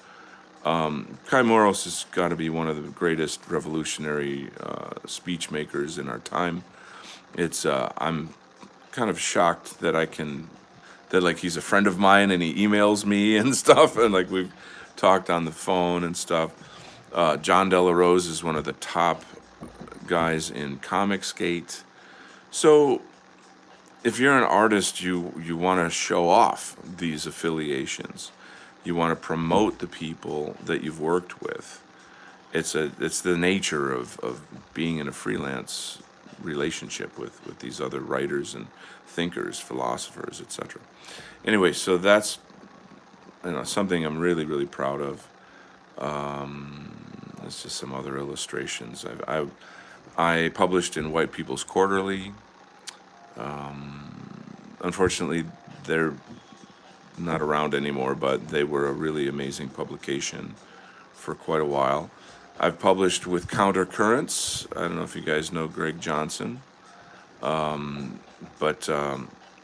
Kai Moros has got to be one of the greatest revolutionary speech makers in our time. I'm kind of shocked that like he's a friend of mine and he emails me and stuff, and like we've talked on the phone and stuff. John Della Rose is one of the top guys in Comicsgate. So if you're an artist, you want to show off these affiliations. You want to promote the people that you've worked with. It's the nature of being in a freelance relationship with these other writers and thinkers, philosophers, etc. Anyway, so that's something I'm really, really proud of. There's just some other illustrations. I published in White People's Quarterly. Unfortunately, they're not around anymore, but they were a really amazing publication for quite a while. I've published with Countercurrents. I don't know if you guys know Greg Johnson, but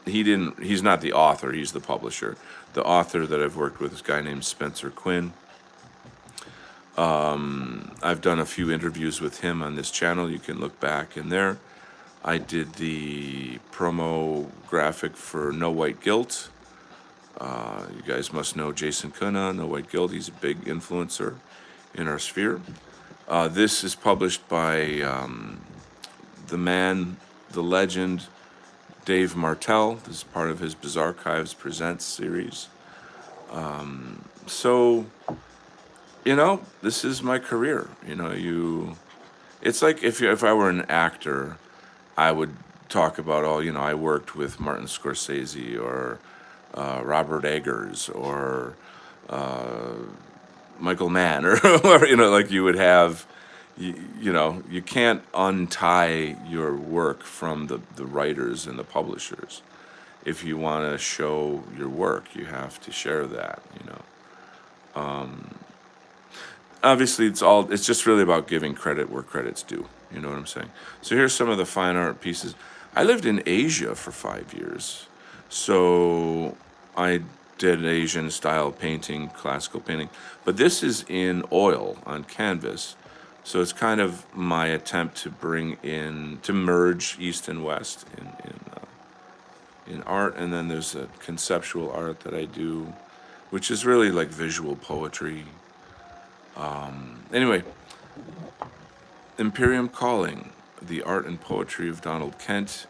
he's not the author, he's the publisher. The author that I've worked with is a guy named Spencer Quinn. I've done a few interviews with him on this channel. You can look back in there. I did the promo graphic for No White Guilt. You guys must know Jason Kuna, No White Guilt. He's a big influencer in our sphere. This is published by the man, the legend, Dave Martell. This is part of his Bizarre Archives Presents series. So, this is my career. It's like if I were an actor, I would talk about I worked with Martin Scorsese or Robert Eggers or Michael Mann or whoever, like you would have, you can't untie your work from the writers and the publishers. If you want to show your work, you have to share that, Obviously, it's just really about giving credit where credit's due. You know what I'm saying? So here's some of the fine art pieces. I lived in Asia for 5 years. So I did Asian style painting, classical painting. But this is in oil on canvas. So it's kind of my attempt to merge East and West in art. And then there's a conceptual art that I do, which is really like visual poetry. Anyway, Imperium Calling, the art and poetry of Donald Kent.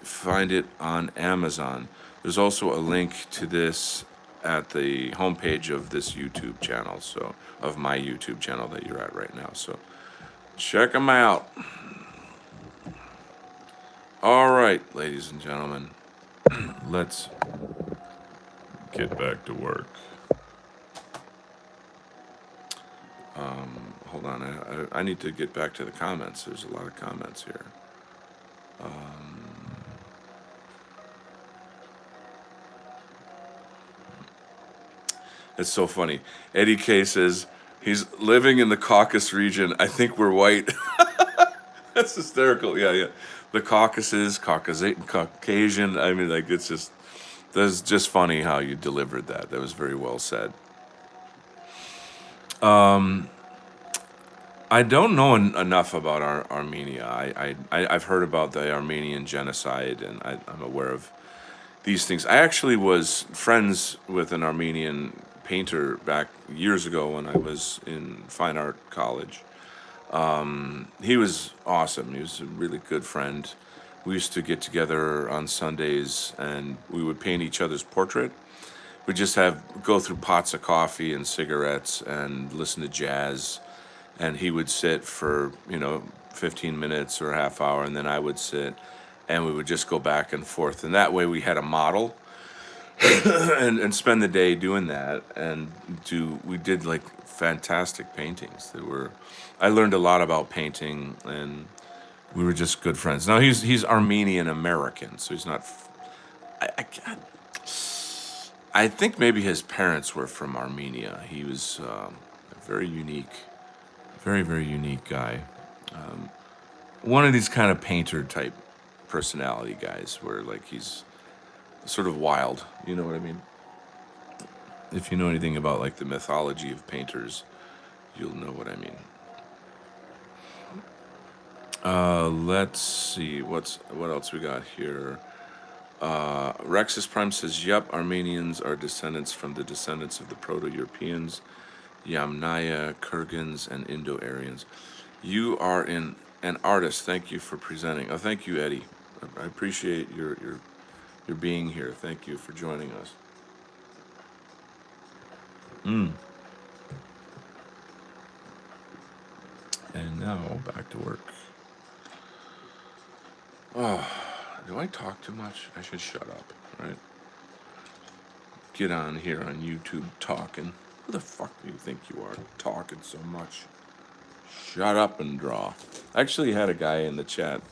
Find it on Amazon. There's also a link to this at the homepage of this YouTube channel, so of my YouTube channel that you're at right now. So check them out. All right, ladies and gentlemen, let's get back to work. Hold on, I need to get back to the comments. There's a lot of comments here. It's so funny. Eddie K says he's living in the Caucasus region. I think we're white. That's hysterical. Yeah, yeah. The Caucasus, Caucasian. I mean, like it's just that's just funny how you delivered that. That was very well said. I don't know enough about Armenia. I've heard about the Armenian genocide, and I'm aware of these things. I actually was friends with an Armenian painter back years ago when I was in fine art college. He was awesome. He was a really good friend. We used to get together on Sundays and we would paint each other's portrait. We just have go through pots of coffee and cigarettes and listen to jazz. And he would sit for 15 minutes or a half hour, and then I would sit, and we would just go back and forth. And that way, we had a model, and spend the day doing that. And we did like fantastic paintings. I learned a lot about painting, and we were just good friends. Now he's Armenian American, so he's not. I, I think maybe his parents were from Armenia. He was a very unique, very, very unique guy. One of these kind of painter type personality guys where like he's sort of wild. You know what I mean? If you know anything about like the mythology of painters, you'll know what I mean. Let's see what else we got here. Rexus Prime says, "Yup, Armenians are descendants from the descendants of the Proto-Europeans, Yamnaya, Kurgans, and Indo-Aryans. You are an artist. Thank you for presenting." Oh, thank you, Eddie. I appreciate your being here. Thank you for joining us. And now back to work. Oh, do I talk too much? I should shut up, right? Get on here on YouTube talking. Who the fuck do you think you are talking so much? Shut up and draw. I actually had a guy in the chat.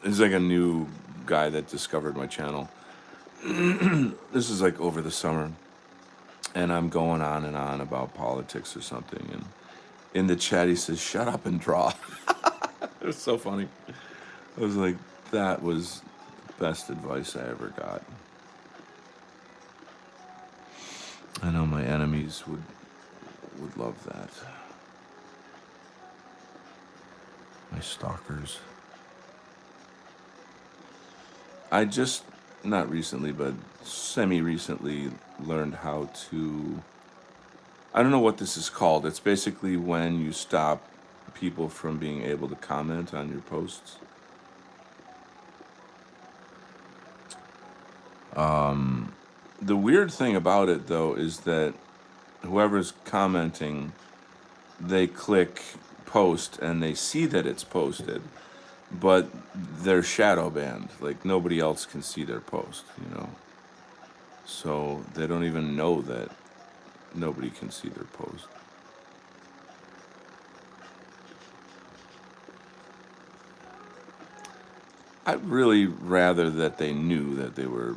He's like a new guy that discovered my channel. This is like over the summer. And I'm going on and on about politics or something. And in the chat, he says, "Shut up and draw." It was so funny. I was like, that was the best advice I ever got. I know my enemies would love that. My stalkers. I just, not recently, but semi-recently learned how to, I don't know what this is called. It's basically when you stop people from being able to comment on your posts. The weird thing about it, though, is that whoever's commenting, they click post and they see that it's posted, but they're shadow banned. Like nobody else can see their post, So they don't even know that nobody can see their post. I'd really rather that they knew that they were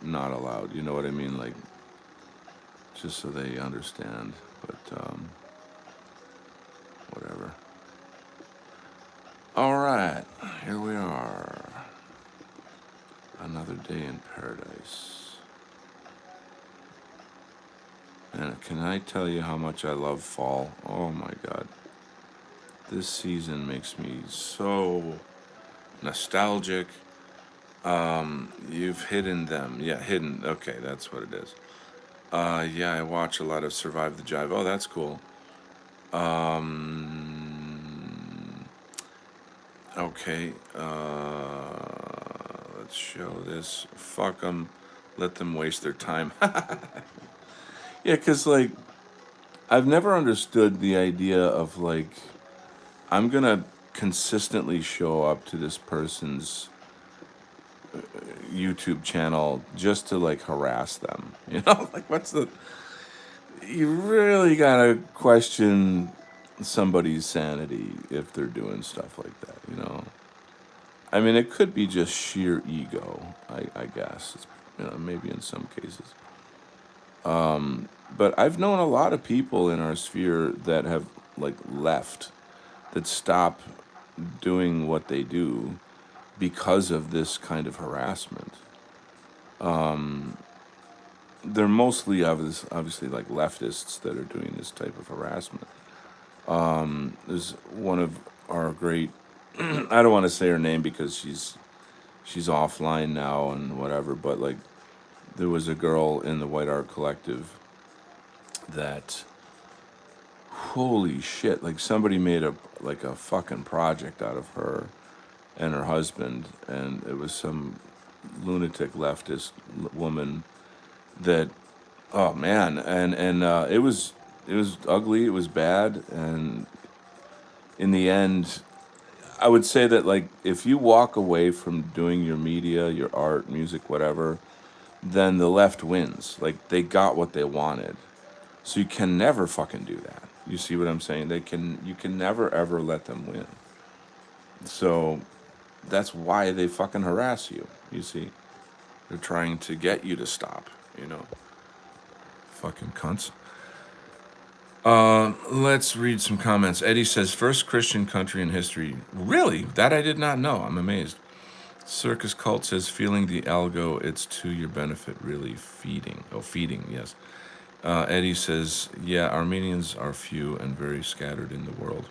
not allowed. You know what I mean? Like, just so they understand. But whatever. All right, here we are. Another day in paradise. And can I tell you how much I love fall? Oh my God. This season makes me so nostalgic. You've hidden them. Yeah, hidden. Okay, that's what it is. Yeah, I watch a lot of Survive the Jive. Oh, that's cool. Okay. Let's show this. Fuck them. Let them waste their time. Yeah, because, like, I've never understood the idea of, like, I'm going to consistently show up to this person's YouTube channel just to, like, harass them. Like, you really got to question somebody's sanity if they're doing stuff like that, I mean, it could be just sheer ego, I guess, maybe in some cases. But I've known a lot of people in our sphere that have, like, left that stop doing what they do because of this kind of harassment. They're mostly obviously like leftists that are doing this type of harassment. There's one of our great, I don't want to say her name because she's offline now and whatever, but like there was a girl in the White Art Collective that, holy shit, like somebody made a fucking project out of her and her husband, and it was some lunatic leftist woman that, oh man, and it was ugly, it was bad, and in the end, I would say that like if you walk away from doing your media, your art, music, whatever, then the left wins. Like they got what they wanted. So you can never fucking do that. You see what I'm saying? You can never ever let them win. So that's why they fucking harass you. You see? They're trying to get you to stop, you know. Fucking cunts. Let's read some comments. Eddie says, first Christian country in history. Really? That I did not know. I'm amazed. Circus Cult says, feeling the algo, it's to your benefit, really feeding. Oh, feeding, yes. Eddie says, yeah, Armenians are few and very scattered in the world.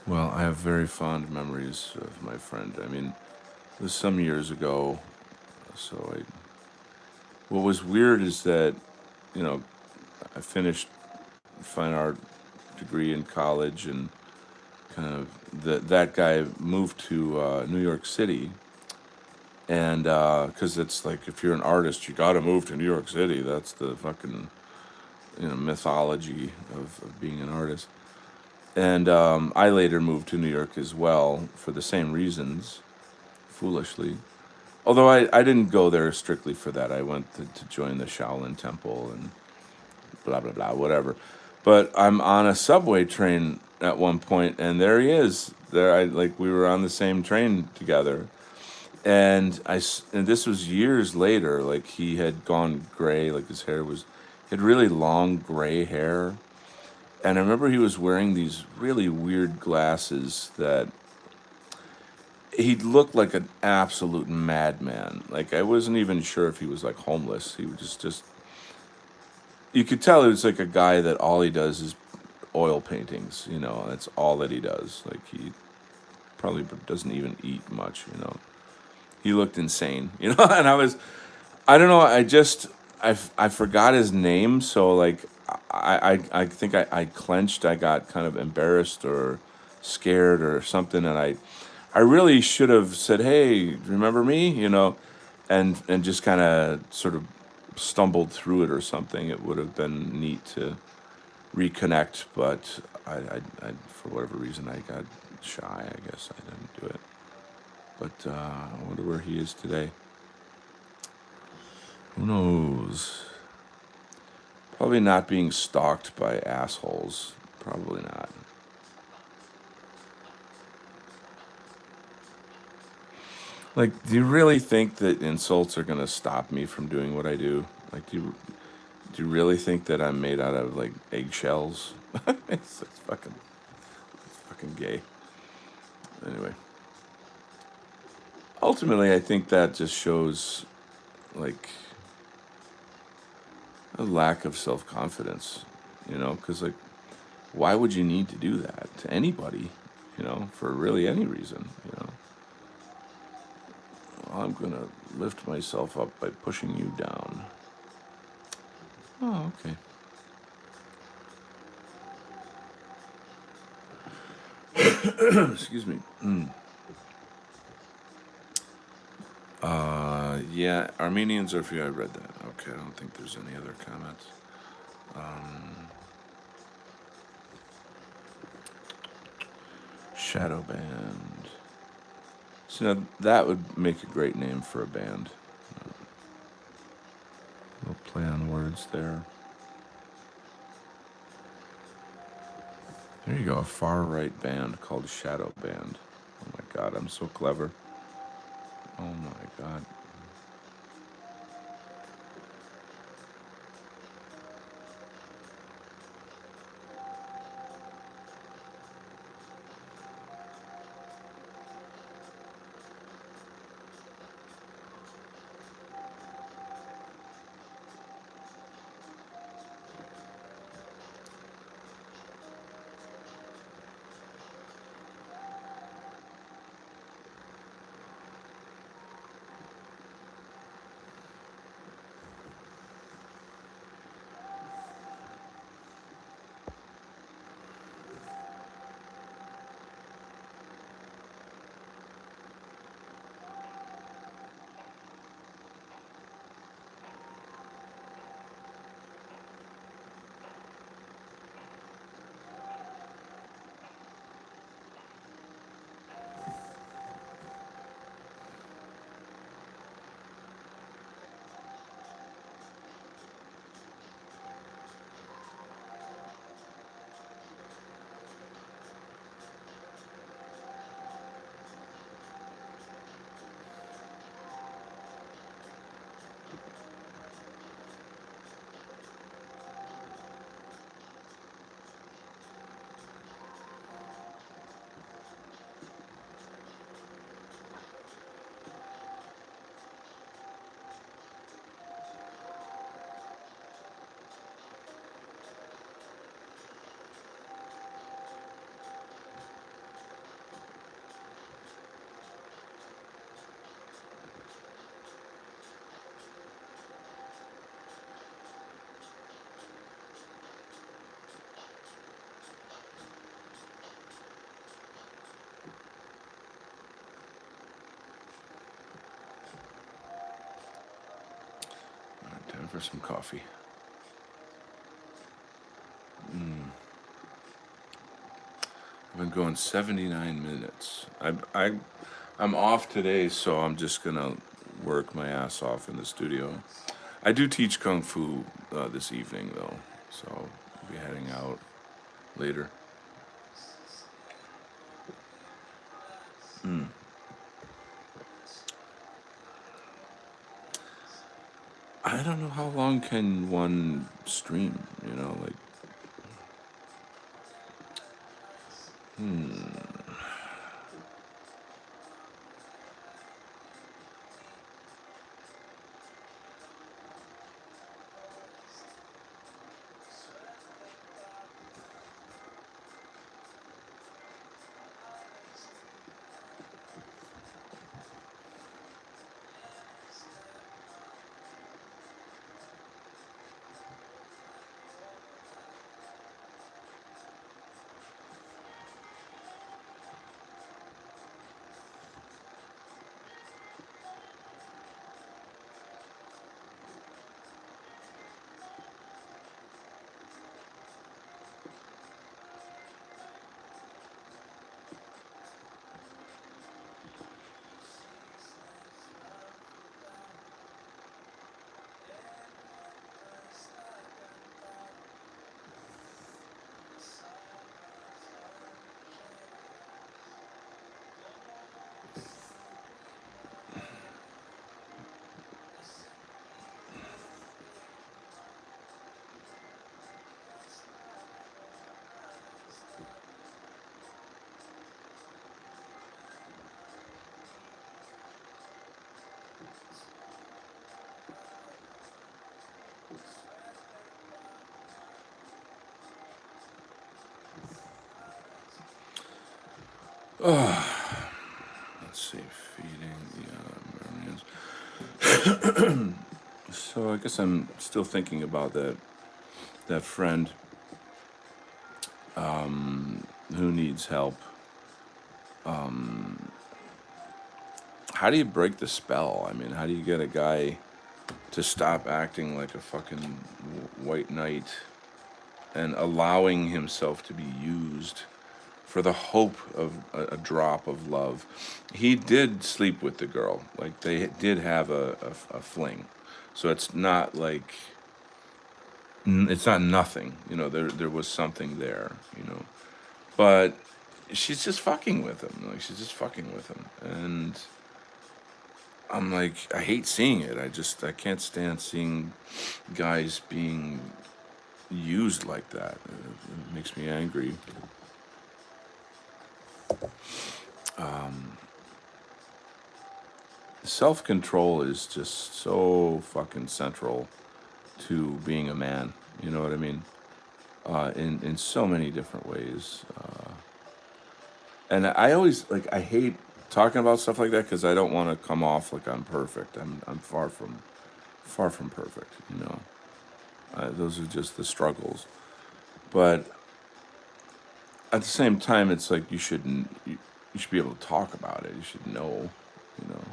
Well, I have very fond memories of my friend. I mean, it was some years ago, so what was weird is that, you know, I finished fine art degree in college, and kind of that guy moved to New York City, and because it's like if you're an artist, you got to move to New York City. That's the fucking mythology of being an artist. And I later moved to New York as well for the same reasons, foolishly. Although I didn't go there strictly for that. I went to join the Shaolin Temple and blah, blah, blah, whatever. But I'm on a subway train at one point, and there he is. There, we were on the same train together. And this was years later, like he had gone gray, like his hair was, he had really long gray hair. And I remember he was wearing these really weird glasses that he looked like an absolute madman. Like I wasn't even sure if he was like homeless. He was just you could tell it was like a guy that all he does is oil paintings, that's all that he does. Like he probably doesn't even eat much. He looked insane, and I don't know, I forgot his name, so like I think I clenched, I got kind of embarrassed or scared or something, and I really should have said, "Hey, remember me?" and just kind of sort of stumbled through it or something. It would have been neat to reconnect, but I for whatever reason I got shy. I guess I didn't do it. But I wonder where he is today. Who knows? Probably not being stalked by assholes. Probably not. Like, do you really think that insults are gonna stop me from doing what I do? Like, do you really think that I'm made out of like eggshells? It's fucking gay. Anyway, ultimately, I think that just shows like a lack of self confidence. Because like, why would you need to do that to anybody? For really any reason. I'm gonna lift myself up by pushing you down. Oh, okay. Excuse me. Yeah, Armenians are few. I read that. Okay, I don't think there's any other comments. Shadow Band. So now that would make a great name for a band. We'll play on words there. There you go, a far right band called Shadow Band. Oh my God, I'm so clever. Oh my God. All right, time for some coffee. I've been going 79 minutes. I'm off today, so I'm just gonna work my ass off in the studio. I do teach kung fu this evening though, so I'll be heading out later. I don't know how long can one stream. Like let's see, feeding the Armenians. So I guess I'm still thinking about that friend who needs help. How do you break the spell? I mean, how do you get a guy to stop acting like a fucking white knight and allowing himself to be used for the hope of a drop of love? He did sleep with the girl. Like, they did have a fling. So it's not like, it's not nothing. There was something there. But she's just fucking with him. Like she's just fucking with him, and I'm like, I hate seeing it. I can't stand seeing guys being used like that. It makes me angry. Self control is just so fucking central to being a man. You know what I mean? In so many different ways. And I always like I hate talking about stuff like that because I don't want to come off like I'm perfect. I'm far from perfect. You know, those are just the struggles. But at the same time, it's like you should be able to talk about it. You should know. You know.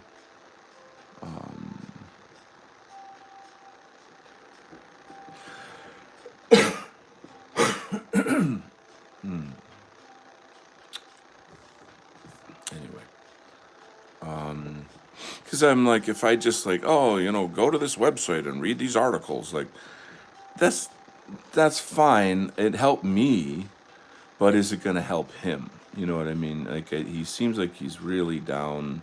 Anyway, because I'm like, if I just like, oh, you know, go to this website and read these articles, like that's that's fine. It helped me, but is it going to help him? You know what I mean? Like he seems like he's really down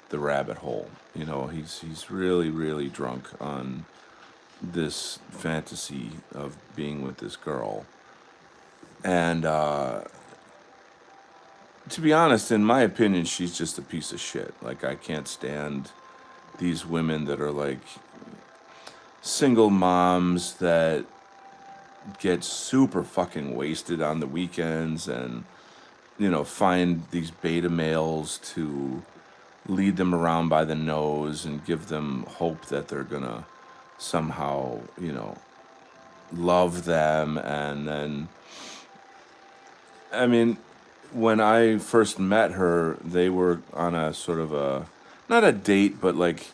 the rabbit hole. You know, he's really drunk on this fantasy of being with this girl. And to be honest, in my opinion, she's just a piece of shit. Like I can't stand these women that are like single moms that get super fucking wasted on the weekends and you know find these beta males to lead them around by the nose and give them hope that they're gonna somehow, you know, love them. And then, I mean, when I first met her, they were on a sort of a, not a date, but like,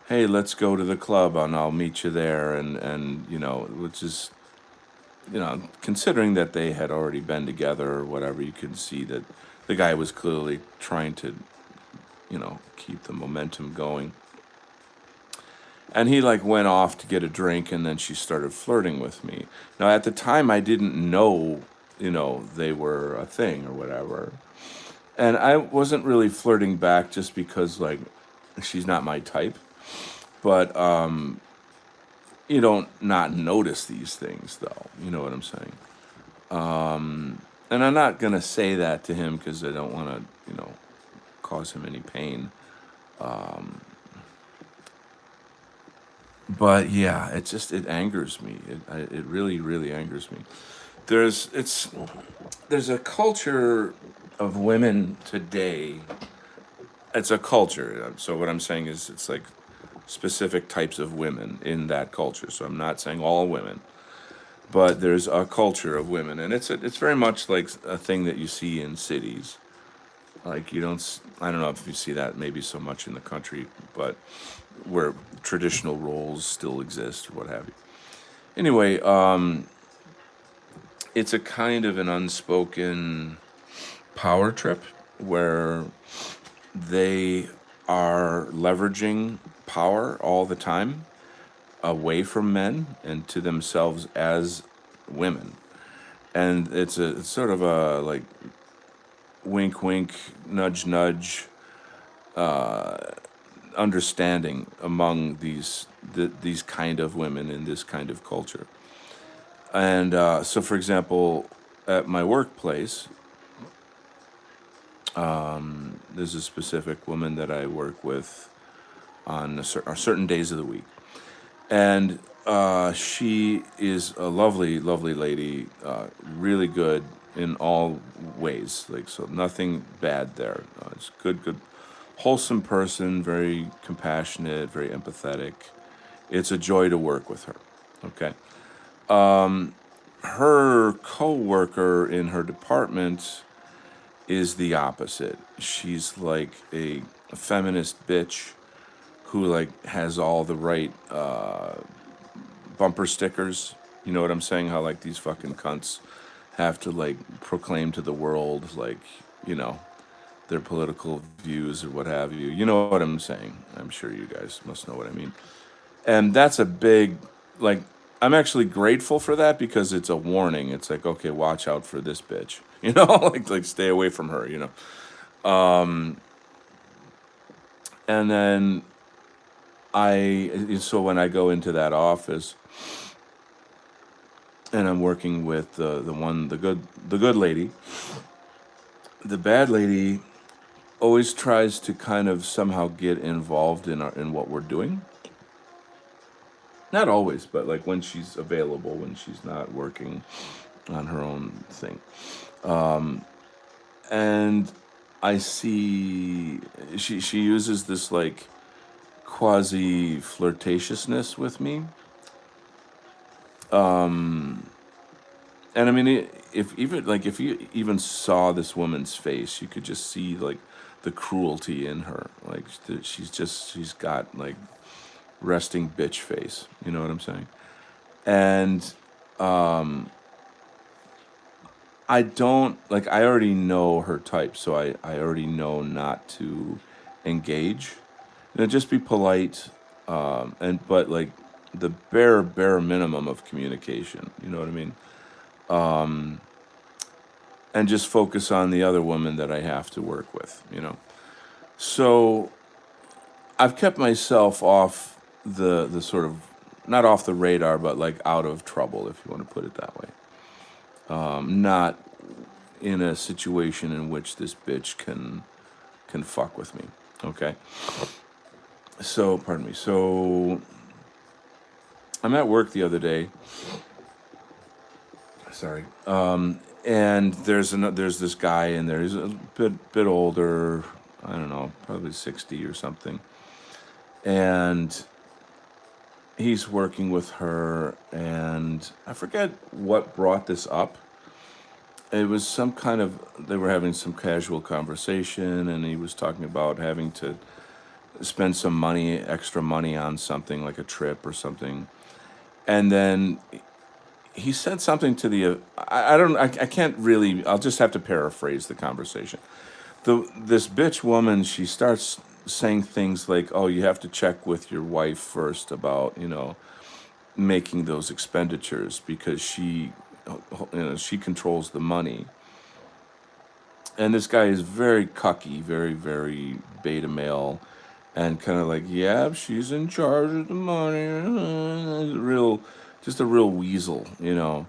hey, let's go to the club and I'll meet you there. And you know, which is, you know, considering that they had already been together or whatever, you could see that the guy was clearly trying to, you know, keep the momentum going. And he like went off to get a drink and then she started flirting with me. Now at the time I didn't know, you know, they were a thing or whatever. And I wasn't really flirting back just because like she's not my type. But you don't not notice these things though. You know what I'm saying? And I'm not gonna say that to him because I don't want to, you know, cause him any pain. But yeah, it just it angers me. It really angers me. There's it's there's a culture of women today. It's a culture. So what I'm saying is it's like specific types of women in that culture. So I'm not saying all women, but there's a culture of women, and it's very much like a thing that you see in cities. Like you don't, I don't know if you see that maybe so much in the country, but where traditional roles still exist or what have you. Anyway, it's a kind of an unspoken power trip where they are leveraging power all the time away from men and to themselves as women. And it's sort of a like wink wink nudge nudge understanding among these kind of women in this kind of culture. And so, for example, at my workplace, there's a specific woman that I work with on certain days of the week, and she is a lovely lady, really good in all ways. Like so, nothing bad there. It's good, wholesome person, very compassionate, very empathetic. It's a joy to work with her. Okay. Her coworker in her department is the opposite. She's like a feminist bitch who like has all the right bumper stickers. You know what I'm saying? How like these fucking cunts have to like proclaim to the world like, you know, their political views or what have you. You know what I'm saying? I'm sure you guys must know what I mean. And that's a big like I'm actually grateful for that because it's a warning. It's like, okay, watch out for this bitch. You know, like stay away from her, you know. And then so when I go into that office and I'm working with the good lady, the bad lady always tries to kind of somehow get involved in what we're doing. Not always, but like when she's available, when she's not working on her own thing. And I see she uses this like quasi flirtatiousness with me. And I mean, if you even saw this woman's face, you could just see like the cruelty in her. Like she's got like resting bitch face. You know what I'm saying? And I don't like. I already know her type, so I already know not to engage. You know, just be polite, and but like the bare minimum of communication. You know what I mean? And just focus on the other woman that I have to work with. You know, so I've kept myself off the sort of not off the radar, but like out of trouble, if you want to put it that way. Not in a situation in which this bitch can fuck with me. Okay. So pardon me. So I'm at work the other day. Sorry. And there's this guy in there. He's a bit older. I don't know, probably 60 or something. And he's working with her, and I forget what brought this up. It was some kind of they were having some casual conversation, and he was talking about having to spend some money, extra money on something like a trip or something. And then he said something to the I can't really, I'll just have to paraphrase the conversation. This bitch woman, she starts saying things like, "Oh, you have to check with your wife first about, you know, making those expenditures because she controls the money." And this guy is very cucky, very beta male, and kind of like, "Yeah, she's in charge of the money." Just a real weasel, you know.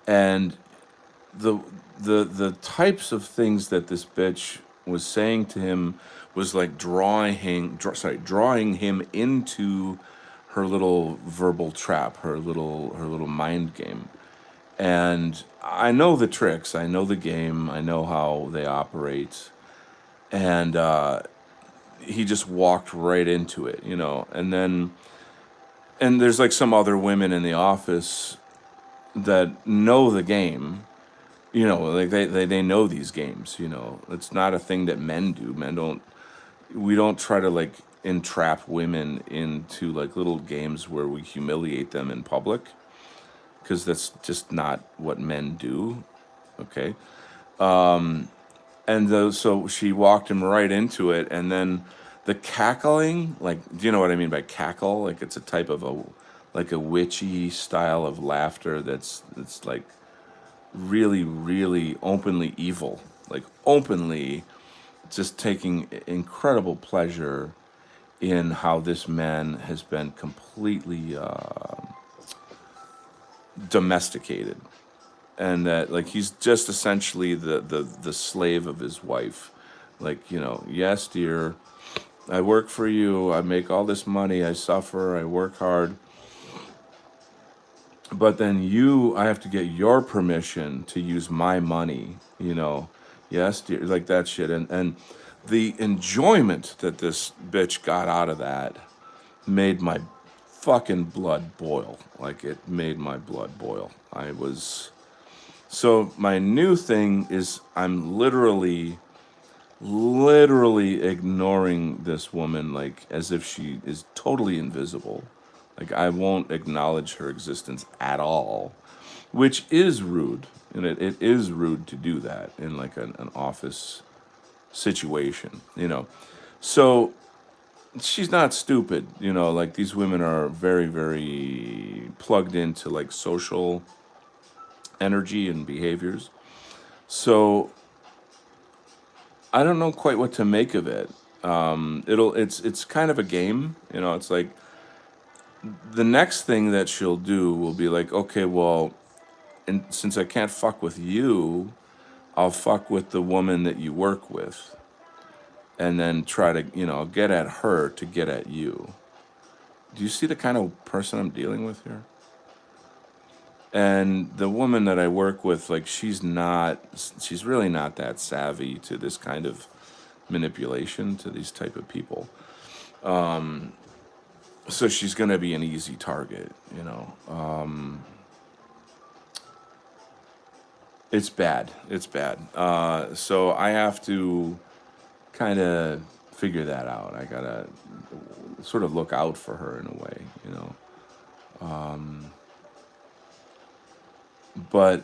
And the the types of things that this bitch was saying to him was like drawing him into her little verbal trap, her little mind game. And I know the tricks, I know the game, I know how they operate, and he just walked right into it, you know. And there's like some other women in the office that know the game, you know, like they know these games, you know. It's not a thing that men do. We don't try to like entrap women into like little games where we humiliate them in public, because that's just not what men do. Okay. So she walked him right into it, and then the cackling, like, do you know what I mean by cackle? Like it's a type of a witchy style of laughter that's like really openly evil, like openly just taking incredible pleasure in how this man has been completely domesticated, and that like he's just essentially the slave of his wife. Like, you know, yes dear, I work for you, I make all this money, I suffer, I work hard, but then I have to get your permission to use my money, you know. Yes dear, like that shit. And the enjoyment that this bitch got out of that made my fucking blood boil. Like it made my blood boil. So my new thing is I'm literally ignoring this woman, like as if she is totally invisible. Like I won't acknowledge her existence at all, which is rude. And it is rude to do that in like an office situation, you know. So she's not stupid, you know, like these women are very, very plugged into like social energy and behaviors. So I don't know quite what to make of it. It's kind of a game, you know, it's like the next thing that she'll do will be like, okay, well, and since I can't fuck with you, I'll fuck with the woman that you work with and then try to, you know, get at her to get at you. Do you see the kind of person I'm dealing with here? And the woman that I work with, like, she's really not that savvy to this kind of manipulation to these type of people. So she's going to be an easy target, you know. It's bad. It's bad. So I have to kind of figure that out. I got to sort of look out for her in a way, you know. But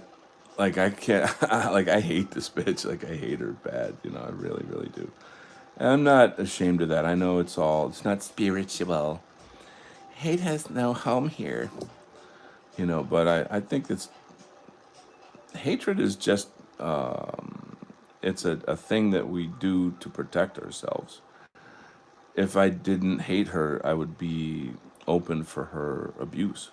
like I can't like I hate this bitch. Like I hate her bad, you know. I really really do. And I'm not ashamed of that. I know it's not spiritual. Hate has no home here, you know, but I think it's hatred is just it's a thing that we do to protect ourselves. If I didn't hate her, I would be open for her abuse.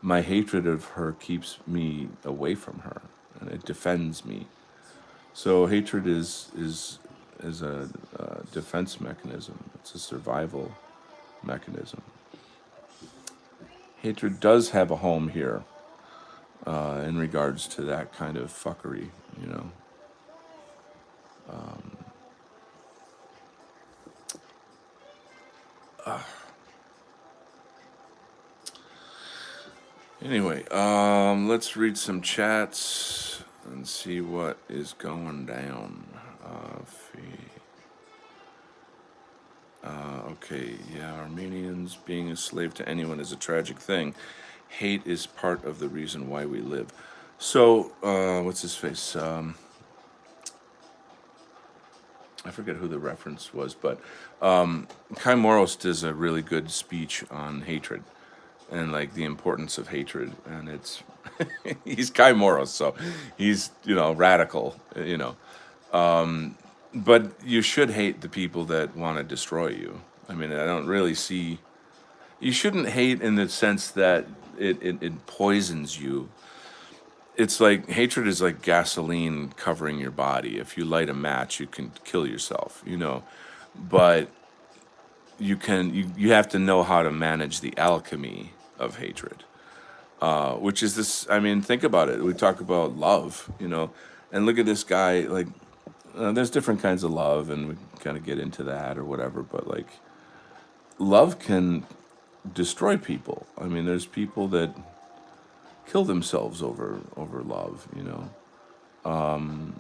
My hatred of her keeps me away from her and it defends me. So hatred is a defense mechanism. It's a survival mechanism. Hatred does have a home here in regards to that kind of fuckery, you know. Anyway, let's read some chats and see what is going down. Okay, yeah, Armenians being a slave to anyone is a tragic thing. Hate is part of the reason why we live. So, what's his face? I forget who the reference was, but Kai Moros does a really good speech on hatred and like the importance of hatred. And it's he's Kai Moros, so he's radical, But you should hate the people that want to destroy you. I mean, I don't really see. You shouldn't hate in the sense that it poisons you. It's like hatred is like gasoline covering your body. If you light a match, you can kill yourself, But you have to know how to manage the alchemy of hatred, which is this. I mean, think about it. We talk about love, and look at this guy. Like, there's different kinds of love, and we kind of get into that or whatever. But like, love can destroy people. I mean, there's people that kill themselves over love, And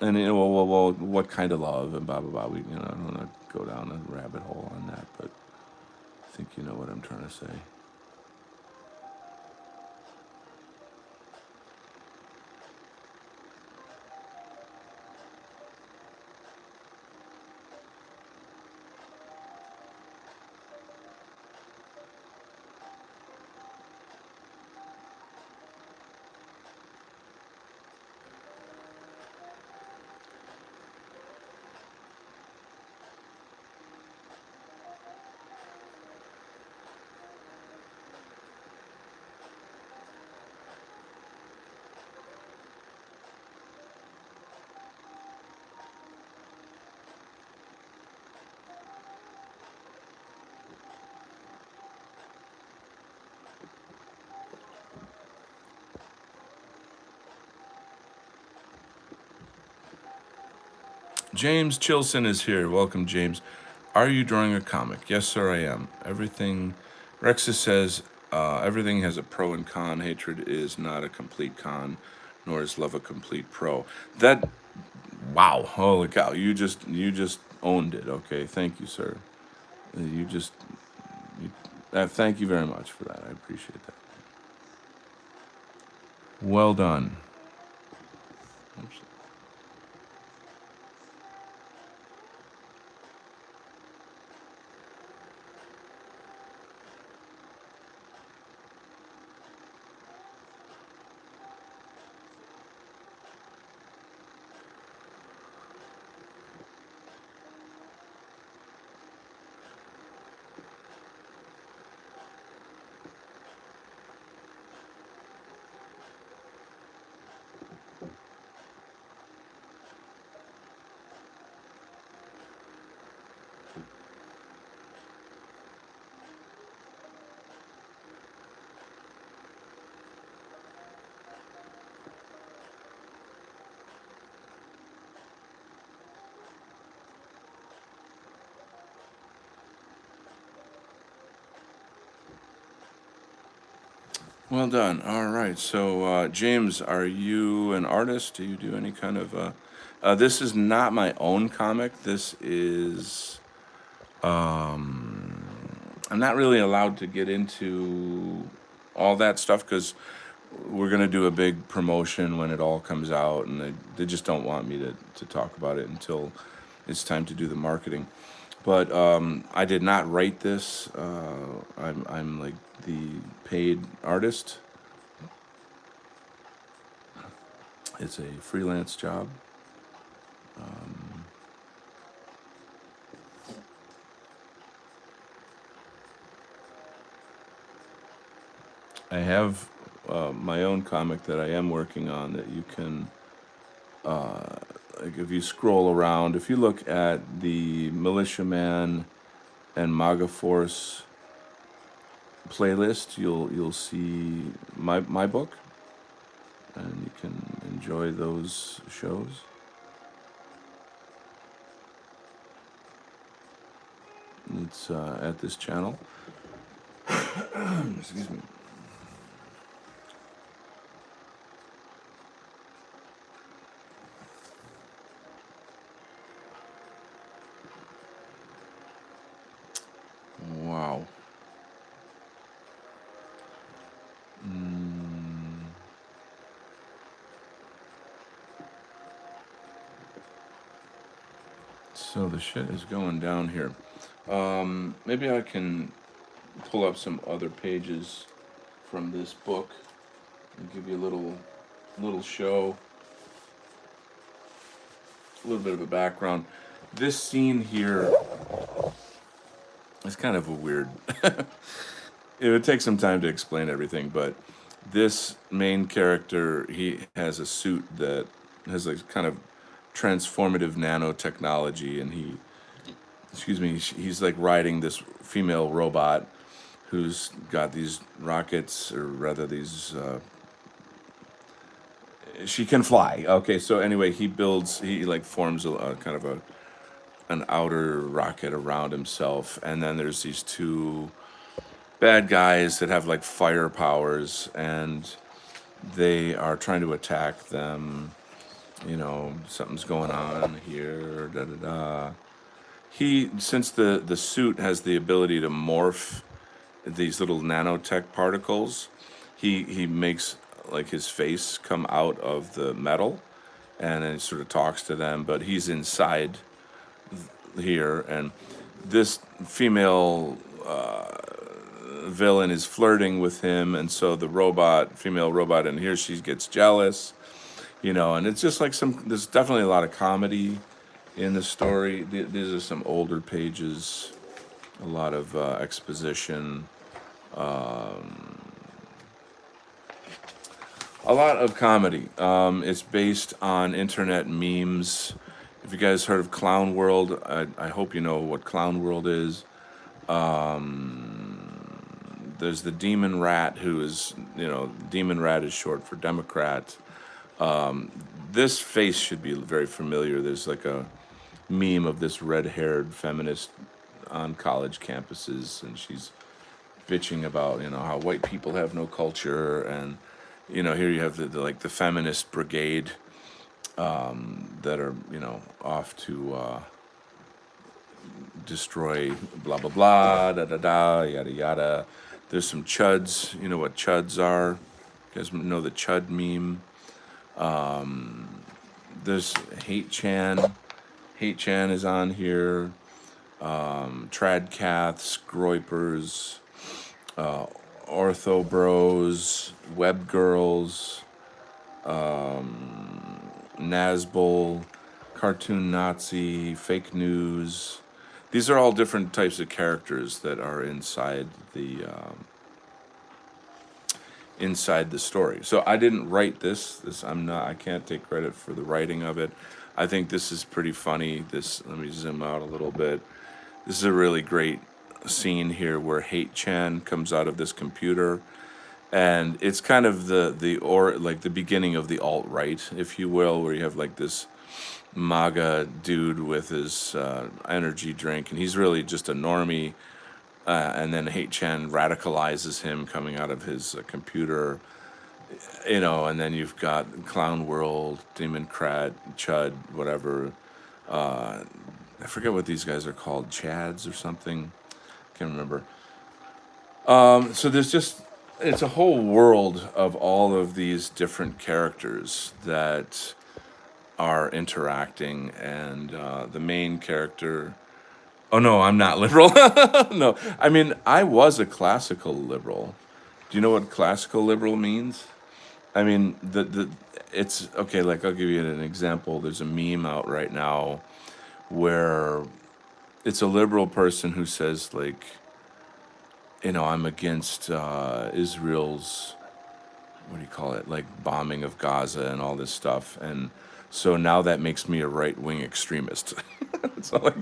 well, what kind of love and blah blah blah. I don't want to go down a rabbit hole on that, but I think you know what I'm trying to say. James Chilson is here. Welcome, James. Are you drawing a comic? Yes, sir, I am. Everything, Rexus says, everything has a pro and con. Hatred is not a complete con, nor is love a complete pro. That, wow, holy cow! You just owned it. Okay, thank you, sir. You just, thank you very much for that. I appreciate that. Well done. Oops. Well done. All right. So, James, are you an artist? Do you do any kind of? This is not my own comic. This is. I'm not really allowed to get into all that stuff because we're gonna do a big promotion when it all comes out, and they just don't want me to talk about it until it's time to do the marketing. But I did not write this. I'm like the paid artist. It's a freelance job. I have my own comic that I am working on that you can, like, if you scroll around, if you look at the Militiaman and MAGA Force playlist, you'll see my book, and you can enjoy those shows. It's at this channel. Excuse me. Wow. Mm, so the shit is going down here. Maybe I can pull up some other pages from this book and give you a little show, a little bit of a background. This scene here is kind of a weird. It would take some time to explain everything, but this main character, he has a suit that has like kind of transformative nanotechnology, and excuse me, he's like riding this female robot who's got these rockets, or rather these. She can fly. Okay, so anyway, he like forms a kind of an outer rocket around himself, and then there's these two bad guys that have like fire powers, and they are trying to attack them. Something's going on here. Da da da. Since the suit has the ability to morph these little nanotech particles, he makes like his face come out of the metal, and then sort of talks to them. But he's inside here, and this female villain is flirting with him, and so the female robot in here, she gets jealous, and it's just like there's definitely a lot of comedy in the story. These are some older pages, a lot of exposition, a lot of comedy. It's based on internet memes. If you guys heard of Clown World, I hope you know what Clown World is. There's the Demon Rat, who is, Demon Rat is short for Democrat. This face should be very familiar. There's like a meme of this red-haired feminist on college campuses, and she's bitching about, how white people have no culture, and here you have the feminist brigade that are off to destroy blah blah blah da da da yada yada. There's some chuds. You know what chuds are? You guys know the chud meme. There's Hate Chan. Hate Chan is on here. Tradcaths, Groypers, Ortho Bros, Web Girls, Nazbol, Cartoon Nazi, Fake News. These are all different types of characters that are inside the story. So I didn't write this. I can't take credit for the writing of it. I think this is pretty funny. Let me zoom out a little bit. This is a really great scene here where Hate Chan comes out of this computer, and it's kind of the beginning of the alt-right, if you will, where you have like this MAGA dude with his energy drink, and he's really just a normie and then 8chan radicalizes him coming out of his computer, and then you've got Clown World, Demon Crat, Chud, whatever. Uh, I forget what these guys are called, Chads or something. Can't remember. So there's just it's a whole world of all of these different characters that are interacting, and the main character. Oh no, I'm not liberal. No, I mean I was a classical liberal. Do you know what classical liberal means? I mean the it's okay. Like I'll give you an example. There's a meme out right now where it's a liberal person who says like, I'm against Israel's, what do you call it, like bombing of Gaza and all this stuff, and so now that makes me a right wing extremist. so like,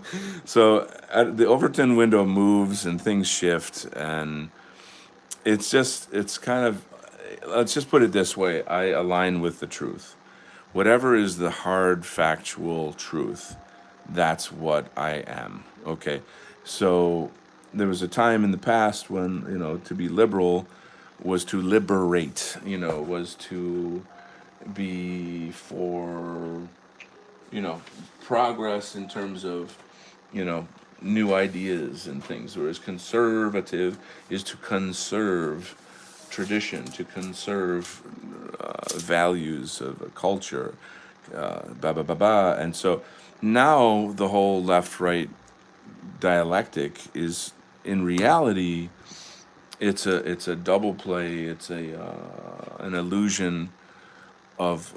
the Overton window moves and things shift, and it's kind of, let's just put it this way: I align with the truth. Whatever is the hard factual truth, that's what I am. Okay. So there was a time in the past when, to be liberal was to liberate, was to be for, progress in terms of, you know, new ideas and things, whereas conservative is to conserve tradition, to conserve values of a culture, blah, blah, blah, blah. And so now the whole left right dialectic is, in reality, it's a double play. It's an illusion of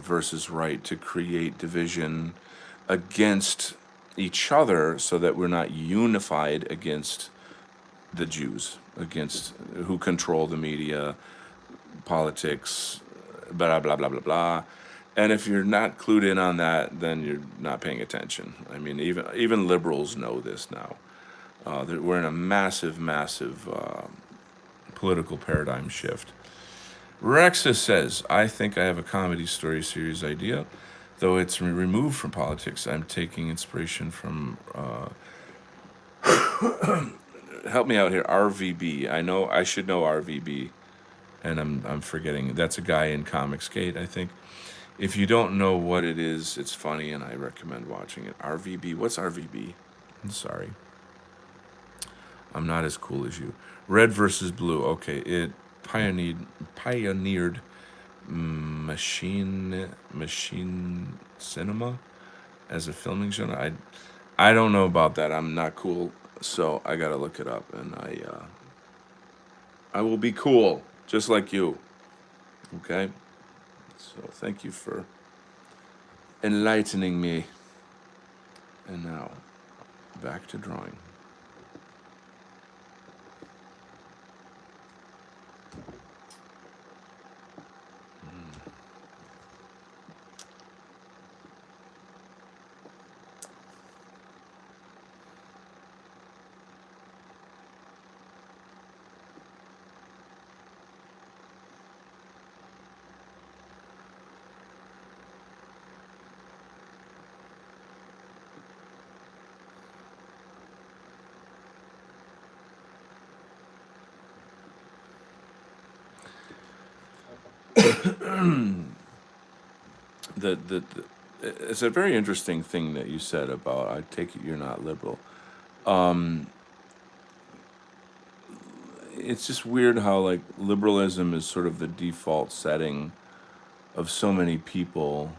versus right to create division against each other, so that we're not unified against the Jews, against who control the media, politics, blah blah blah blah blah. And if you're not clued in on that, then you're not paying attention. I mean, even liberals know this now. We're in a massive, massive political paradigm shift. Rexa says, I think I have a comedy story series idea. Though it's removed from politics, I'm taking inspiration from, help me out here, RVB. I know, I should know RVB, and I'm forgetting. That's a guy in Comicsgate, I think. If you don't know what it is, it's funny, and I recommend watching it. RVB, what's RVB? I'm sorry. I'm not as cool as you. Red versus Blue. Okay, it pioneered machine cinema as a filming genre. I don't know about that. I'm not cool, so I gotta look it up, and I will be cool just like you. Okay. So thank you for enlightening me. And now back to drawing. The it's a very interesting thing that you said about, I take it you're not liberal. It's just weird how like liberalism is sort of the default setting of so many people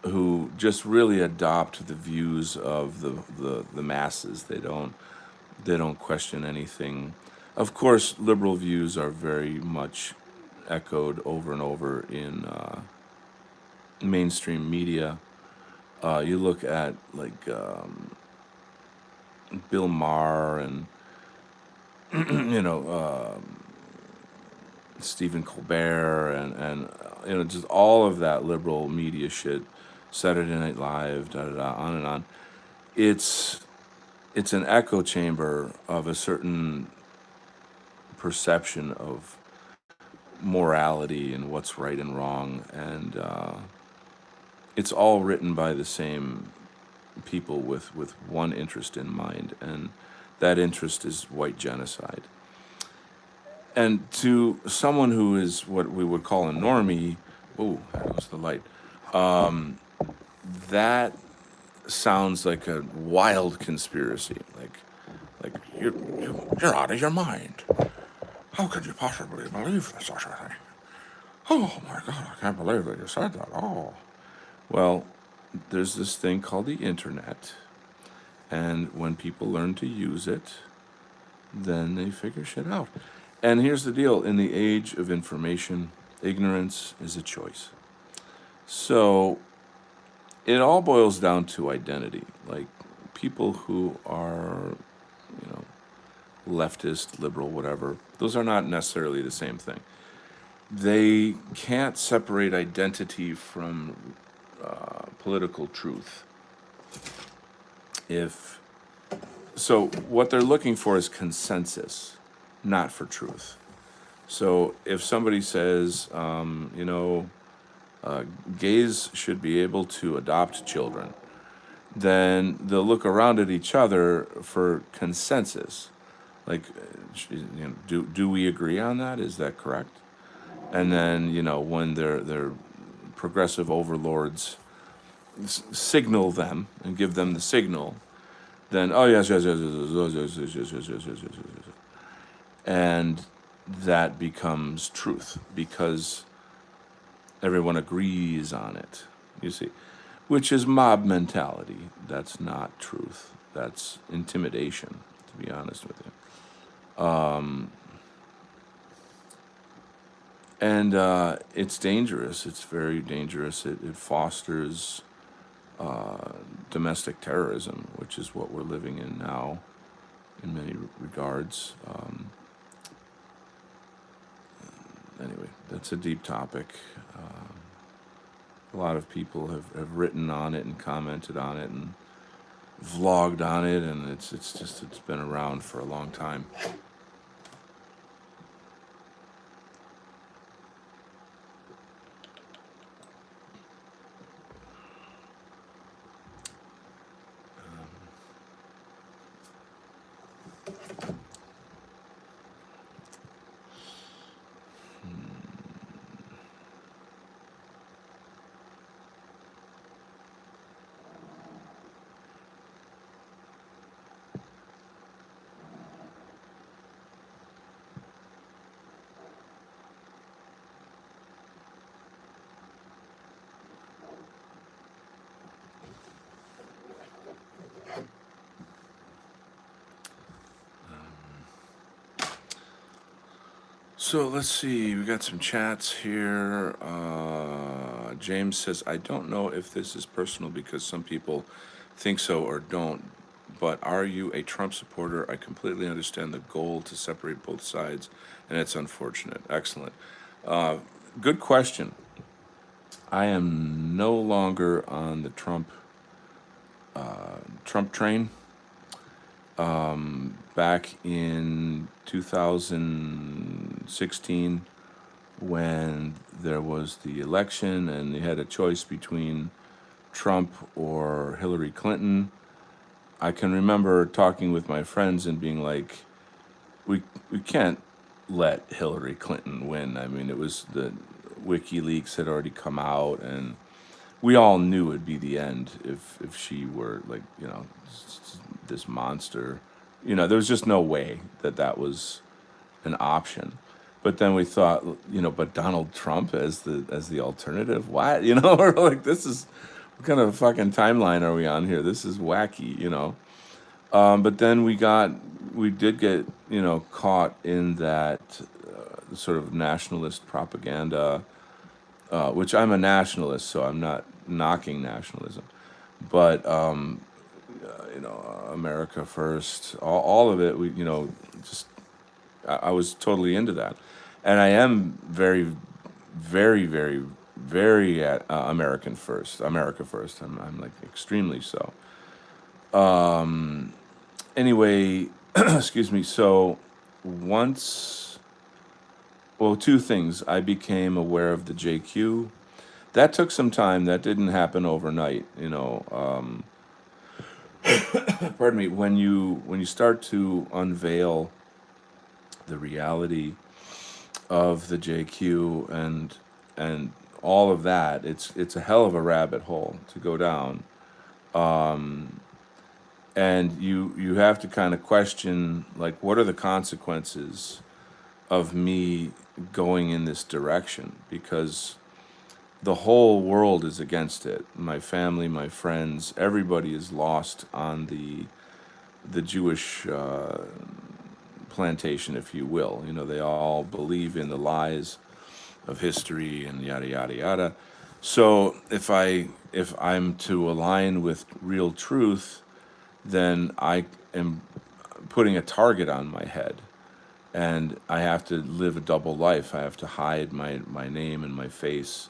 who just really adopt the views of the masses. They don't question anything. Of course, liberal views are very much echoed over and over in mainstream media. You look at like Bill Maher and you know Stephen Colbert and just all of that liberal media shit, Saturday Night Live, da da da, on and on. It's it's an echo chamber of a certain perception of morality and what's right and wrong, and it's all written by the same people with one interest in mind, and that interest is white genocide. And to someone who is what we would call a normie, oh, that was the light. That sounds like a wild conspiracy. Like you're out of your mind. How could you possibly believe such a thing? Oh my God, I can't believe that you said that. Oh, well, there's this thing called the internet, and when people learn to use it, then they figure shit out. And here's the deal: in the age of information, ignorance is a choice. So it all boils down to identity. Like people who are, you know, leftist, liberal, whatever, those are not necessarily the same thing. They can't separate identity from political truth. If so, what they're looking for is consensus, not for truth. So if somebody says, gays should be able to adopt children, then they'll look around at each other for consensus. Like, do we agree on that? Is that correct? And then when their progressive overlords signal them and give them the signal, then oh yes yes yes yes yes yes yes yes yes yes yes yes yes, yes. And that becomes truth because everyone agrees on it. You see, which is mob mentality. That's not truth. That's intimidation. To be honest with you. And it's dangerous. It's very dangerous. It fosters domestic terrorism, which is what we're living in now in many regards. Anyway, that's a deep topic. A lot of people have written on it and commented on it and vlogged on it, and it's been around for a long time. So let's see, we got some chats here. James says, I don't know if this is personal because some people think so or don't, but are you a Trump supporter? I completely understand the goal to separate both sides, and it's unfortunate. Excellent. Good question. I am no longer on the Trump train. Back in 2016, when there was the election and they had a choice between Trump or Hillary Clinton, I can remember talking with my friends and being like, we can't let Hillary Clinton win. I mean, it was the WikiLeaks had already come out, and we all knew it'd be the end if she were like, this monster. There was just no way that was an option. But then we thought, but Donald Trump as the alternative. What? We're like, this is what kind of fucking timeline are we on here? This is wacky. But then we did get caught in that sort of nationalist propaganda, which I'm a nationalist, so I'm not knocking nationalism, but America first, all of it. Just I was totally into that, and I am very, very, very, very America first. I'm like extremely so. Anyway, excuse me. So once, well, two things. I became aware of the JQ. That took some time. That didn't happen overnight. pardon me, when you start to unveil the reality of the JQ and all of that, it's a hell of a rabbit hole to go down. And you have to kind of question, like, what are the consequences of me going in this direction? Because the whole world is against it. My family, my friends, everybody is lost on the Jewish plantation, if you will. You know, they all believe in the lies of history and yada yada yada. So if I'm to align with real truth, then I am putting a target on my head, and I have to live a double life. I have to hide my name and my face,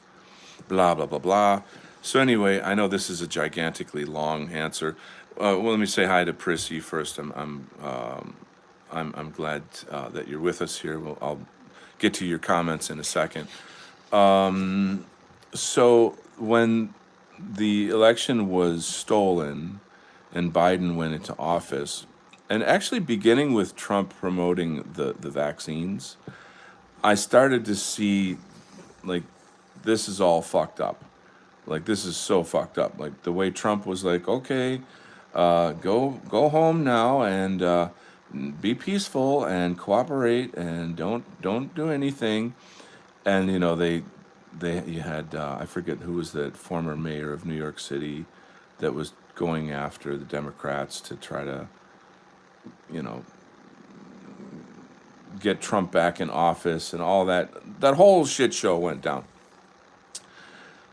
blah blah blah blah. So anyway, I know this is a gigantically long answer. Well, let me say hi to Prissy first. I'm glad that you're with us here. I'll get to your comments in a second. So when the election was stolen and Biden went into office, and actually beginning with Trump promoting the vaccines, I started to see, like, this is all fucked up. Like, this is so fucked up. Like, the way Trump was like, okay, go home now and be peaceful and cooperate and don't do anything. And you know, they you had I forget who was the former mayor of New York City that was going after the Democrats to try to, you know, get Trump back in office and all that. That whole shit show went down.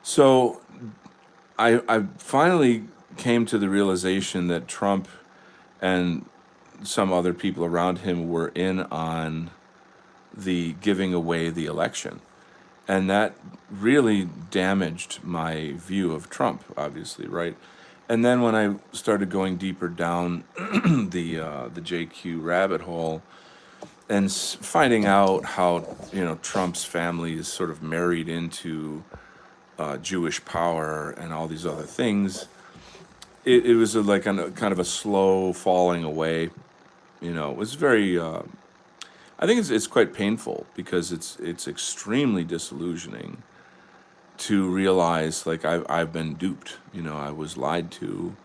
So I finally came to the realization that Trump and some other people around him were in on the giving away the election. And that really damaged my view of Trump, obviously, right? And then when I started going deeper down the JQ rabbit hole and finding out how, you know, Trump's family is sort of married into Jewish power and all these other things, it was like a kind of a slow falling away. You know, it was very. I think it's quite painful because it's extremely disillusioning to realize, like, I've been duped. You know, I was lied to.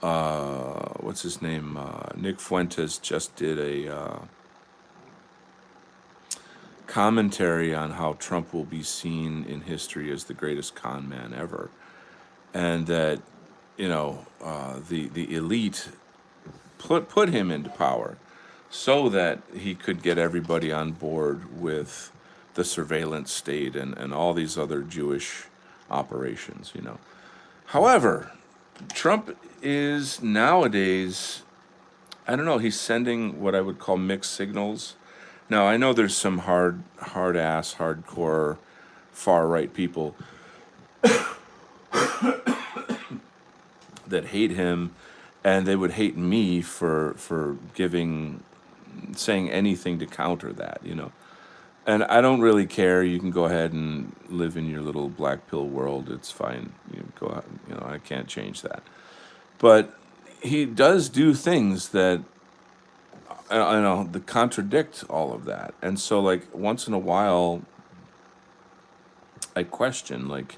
What's his name? Nick Fuentes just did a commentary on how Trump will be seen in history as the greatest con man ever, and that, you know, the elite put him into power so that he could get everybody on board with the surveillance state and all these other Jewish operations, you know. However, Trump is nowadays, I don't know, he's sending what I would call mixed signals. Now, I know there's some hard ass, hardcore, far right people that hate him, and they would hate me for saying anything to counter that, you know. And I don't really care. You can go ahead and live in your little black pill world. It's fine. You go out, you know, I can't change that. But he does do things that I know that contradict all of that. And so, like, once in a while I question, like,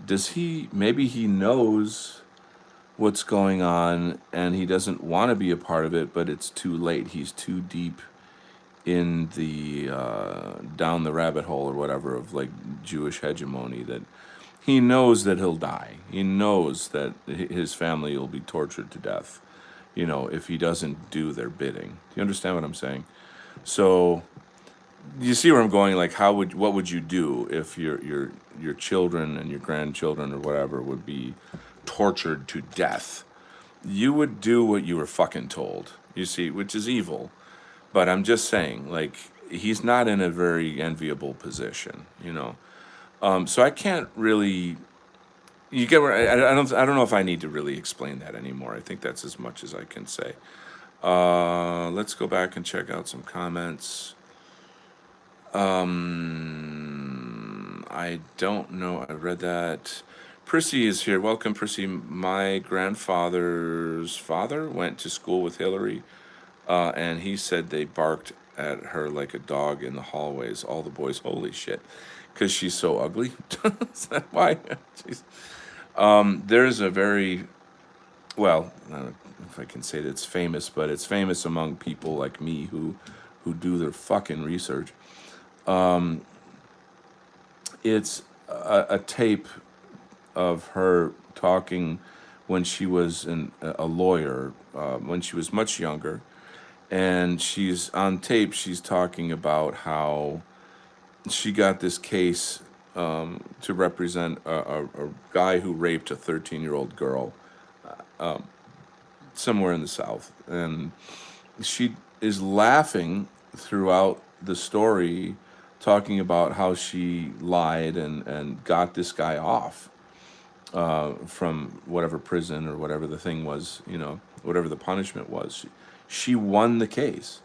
does he, maybe he knows what's going on and he doesn't want to be a part of it, but it's too late. He's too deep in the down the rabbit hole or whatever of, like, Jewish hegemony, that he knows that he'll die. He knows that his family will be tortured to death, you know, if he doesn't do their bidding. Do you understand what I'm saying? So you see where I'm going? Like, what would you do if your children and your grandchildren or whatever would be tortured to death? You would do what you were fucking told. You see, which is evil. But I'm just saying, like, he's not in a very enviable position, you know. So I can't really. You get where I don't know if I need to really explain that anymore. I think that's as much as I can say. Let's go back and check out some comments. I don't know. I read that. Prissy is here. Welcome, Prissy. My grandfather's father went to school with Hillary, and he said they barked at her like a dog in the hallways. All the boys, holy shit, because she's so ugly. Is that why? Jeez. There's a very, well, I don't know if I can say that it's famous, but it's famous among people like me who do their fucking research. It's a tape of her talking when she was a lawyer, when she was much younger. And she's on tape, she's talking about how she got this case to represent a guy who raped a 13-year-old girl somewhere in the South. And she is laughing throughout the story, talking about how she lied and got this guy off from whatever prison or whatever the thing was, whatever the punishment was. She won the case.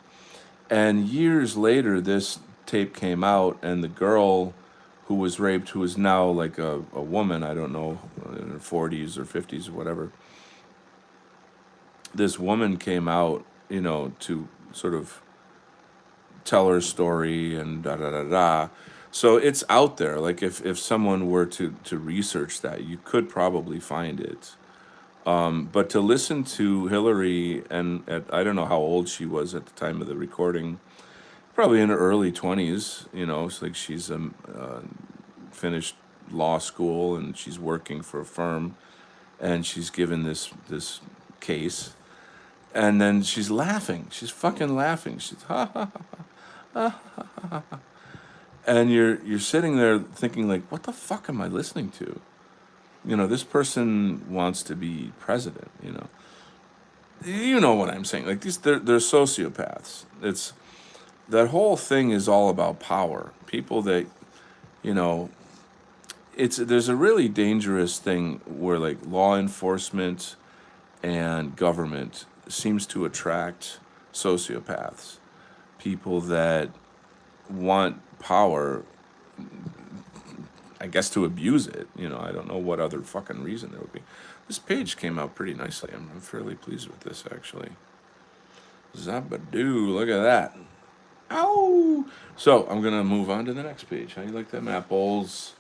And years later, this tape came out, and the girl who was raped, who is now like a woman, I don't know, in her 40s or 50s or whatever, this woman came out, to sort of tell her story and da da da da. So it's out there. Like if someone were to research that, you could probably find it. But to listen to Hillary, and I don't know how old she was at the time of the recording, probably in her early 20s. It's like she's finished law school and she's working for a firm, and she's given this case, and then she's laughing. She's fucking laughing. She's ha ha ha, and you're sitting there thinking like, what the fuck am I listening to? This person wants to be president. You know what I'm saying? Like they're sociopaths. It's that whole thing is all about power. People that, you know, there's a really dangerous thing where like law enforcement and government seems to attract sociopaths, people that want power, I guess, to abuse it. I don't know what other fucking reason there would be. This page came out pretty nicely. I'm fairly pleased with this, actually. Zabadoo, look at that. Ow! So I'm gonna move on to the next page. How do you like them apples?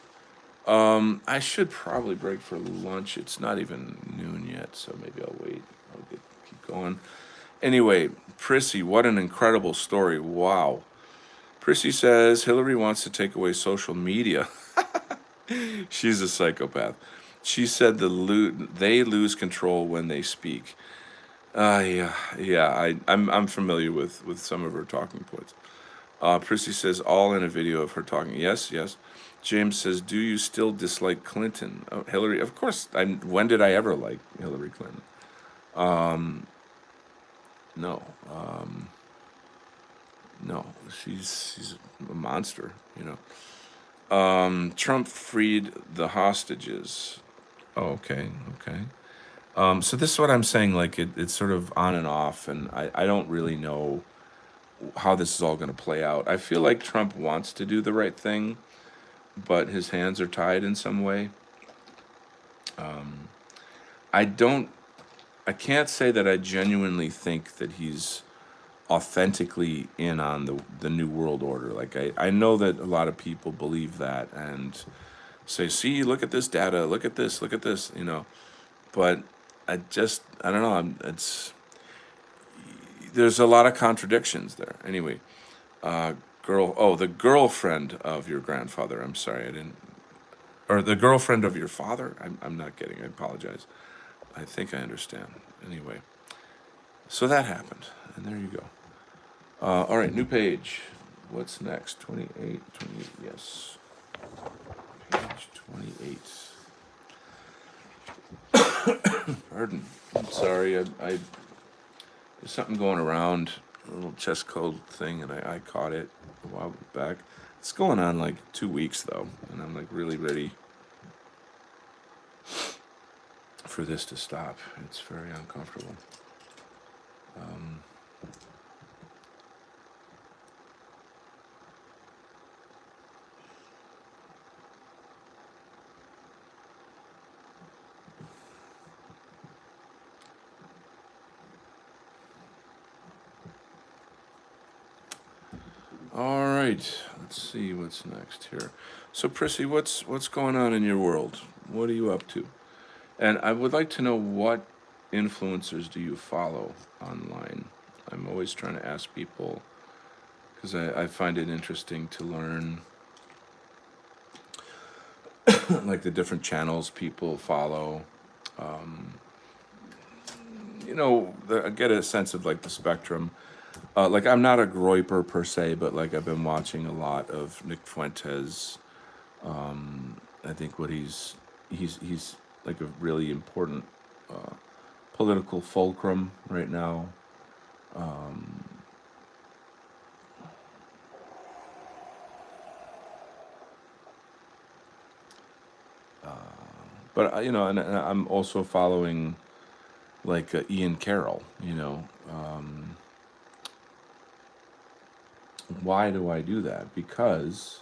I should probably break for lunch. It's not even noon yet, so maybe I'll wait. Keep going. Anyway, Prissy, what an incredible story. Wow. Prissy says Hillary wants to take away social media. She's a psychopath. She said they lose control when they speak. Yeah. I'm familiar with some of her talking points. Prissy says all in a video of her talking. Yes. James says, do you still dislike Clinton? Oh, Hillary, of course. When did I ever like Hillary Clinton? No. No. She's a monster. Trump freed the hostages. Oh, okay. So this is what I'm saying. Like it's sort of on and off, and I don't really know how this is all going to play out. I feel like Trump wants to do the right thing, but his hands are tied in some way. I don't. I can't say that I genuinely think that he's authentically in on the new world order. Like I know that a lot of people believe that and say, see, look at this data, look at this, but I don't know. There's a lot of contradictions there. Anyway, the girlfriend of your grandfather. I'm sorry, I didn't, or the girlfriend of your father. I'm not getting. I apologize. I think I understand. Anyway, so that happened, and there you go. All right, new page. What's next? 28, yes. Page 28. Pardon. I'm sorry. There's something going around, a little chest cold thing, and I caught it a while back. It's going on like 2 weeks, though, and I'm like really ready for this to stop. It's very uncomfortable. right. Let's see what's next here. So, Prissy, what's going on in your world? What are you up to? And I would like to know, what influencers do you follow online? I'm always trying to ask people because I find it interesting to learn like the different channels people follow. Um, I get a sense of like the spectrum. Like I'm not a Groyper per se, but like I've been watching a lot of Nick Fuentes. I think what he's like a really important political fulcrum right now. Um, but and I'm also following like Ian Carroll. Why do I do that? Because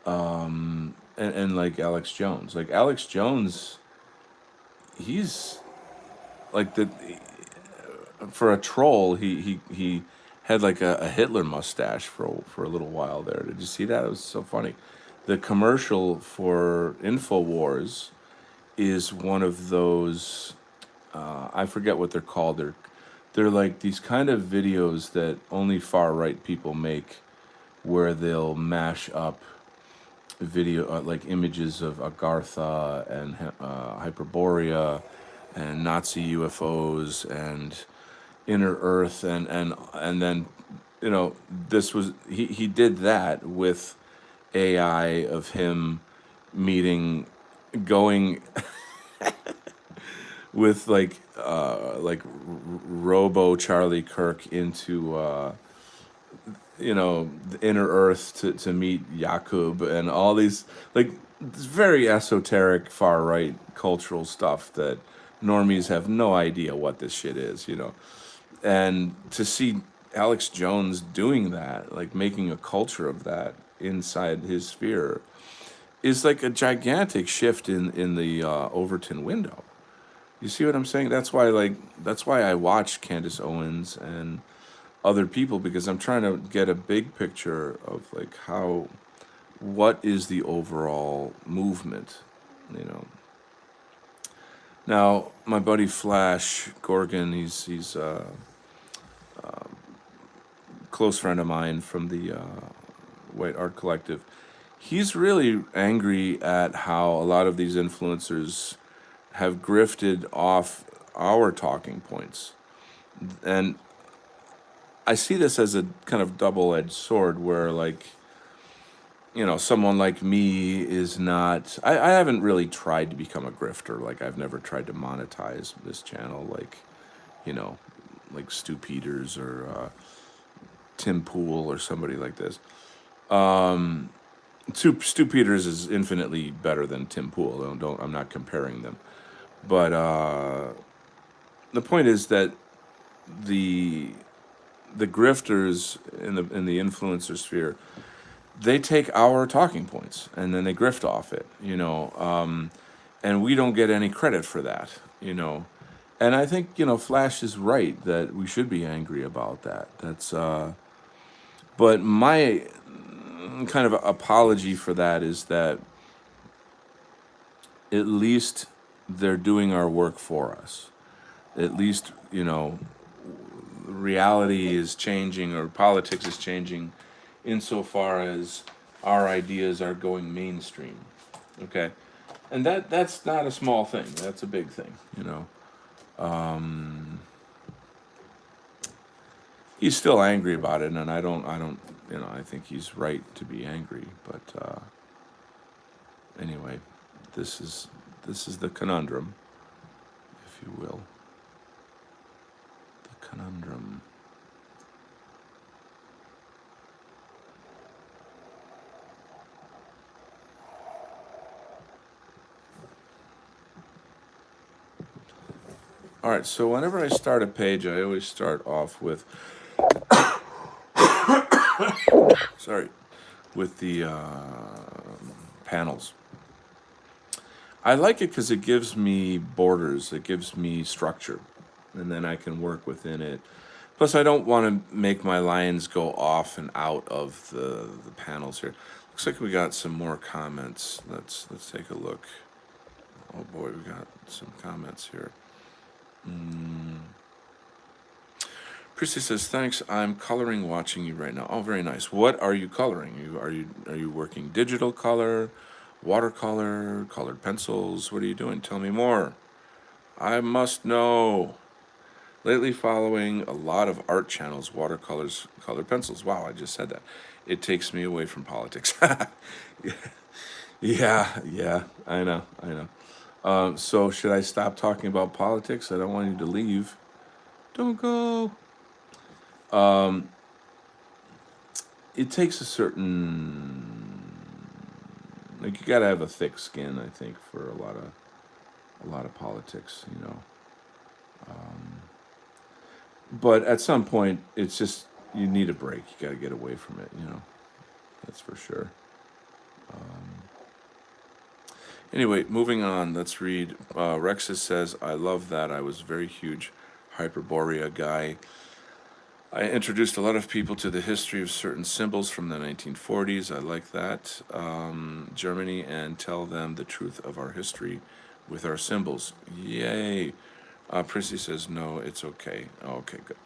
and like Alex Jones, he's like the for a troll, he had like a Hitler mustache for a little while there. Did you see that? It was so funny. The commercial for Infowars is one of those. I forget what they're called. They're like these kind of videos that only far right people make, where they'll mash up video like images of Agartha and Hyperborea and Nazi UFOs and Inner Earth and then this was he did that with AI of him meeting going with like Robo Charlie Kirk into the Inner Earth to meet Yakub and all these like it's very esoteric far right cultural stuff that normies have no idea what this shit is. And to see Alex Jones doing that, like making a culture of that inside his sphere, is like a gigantic shift in the Overton window. You see what I'm saying? That's why I watch Candace Owens and other people, because I'm trying to get a big picture of like what is the overall movement, you know. Now, my buddy Flash Gorgon, he's a close friend of mine from the White Art Collective. He's really angry at how a lot of these influencers have grifted off our talking points. And I see this as a kind of double-edged sword where, like, someone like me is not. I haven't really tried to become a grifter. Like, I've never tried to monetize this channel, you know, like Stu Peters or Tim Pool or somebody like this. Stu Peters is infinitely better than Tim Pool. I'm not comparing them, but the point is that the grifters in the influencer sphere, they take our talking points and then they grift off it, and we don't get any credit for that. And I think Flash is right that we should be angry about that. But my kind of apology for that is that at least they're doing our work for us. At least reality is changing, or politics is changing insofar as our ideas are going mainstream. Okay, and that's not a small thing. That's a big thing. He's still angry about it, and I don't. I think he's right to be angry. But anyway, this is the conundrum, if you will. The conundrum. All right, so whenever I start a page, I always start off with, sorry, with the panels. I like it because it gives me borders, it gives me structure, and then I can work within it. Plus, I don't want to make my lines go off and out of the panels here. Looks like we got some more comments. Let's take a look. Oh boy, we got some comments here. Christy says, "Thanks. I'm coloring, watching you right now." Oh, very nice. What are you coloring? Are you working digital color, watercolor, colored pencils? What are you doing? Tell me more. I must know. Lately, following a lot of art channels, watercolors, colored pencils. Wow, I just said that. It takes me away from politics. Yeah, I know. So should I stop talking about politics? I don't want you to leave. Don't go. It takes a certain, like, you gotta have a thick skin, I think, for a lot of politics, you know. But at some point, it's just you need a break. You gotta get away from it, you know. That's for sure. Anyway, moving on. Let's read. Rexus says, "I love that. I was a very huge Hyperborea guy. I introduced a lot of people to the history of certain symbols from the 1940s. I like that. Germany, and tell them the truth of our history with our symbols. Yay." Prissy says, "No, it's okay." Oh, okay, good.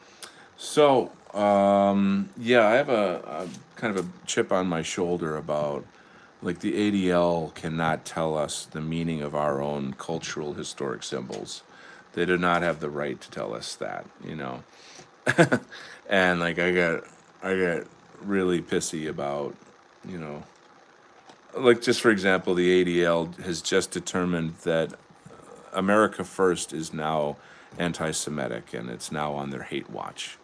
So, yeah, I have a kind of a chip on my shoulder about, like, the ADL cannot tell us the meaning of our own cultural historic symbols. They do not have the right to tell us that, you know. And like I got really pissy about, you know, like, just for example, the ADL has just determined that America First is now anti-Semitic, and it's now on their hate watch.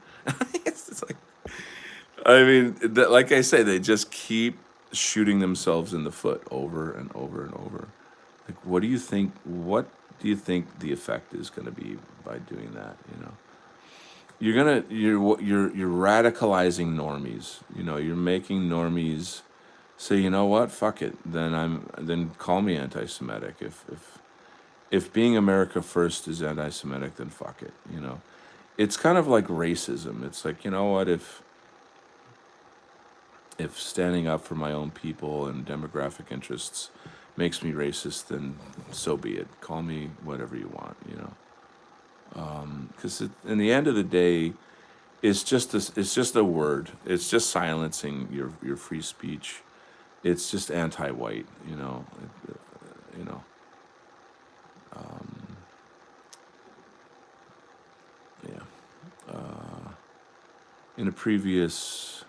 It's like, I mean, like I say, they just keep shooting themselves in the foot over and over and over. Like, what do you think? What do you think the effect is going to be by doing that? You know, you're radicalizing normies. You know, you're making normies say, you know what, fuck it. Then call me anti-Semitic. If being America First is anti-Semitic, then fuck it. You know, it's kind of like racism. It's like, you know what, if standing up for my own people and demographic interests makes me racist, then so be it. Call me whatever you want, you know. Because in the end of the day, it's just a word. It's just silencing your free speech. It's just anti-white, you know. You know. Yeah. In a previous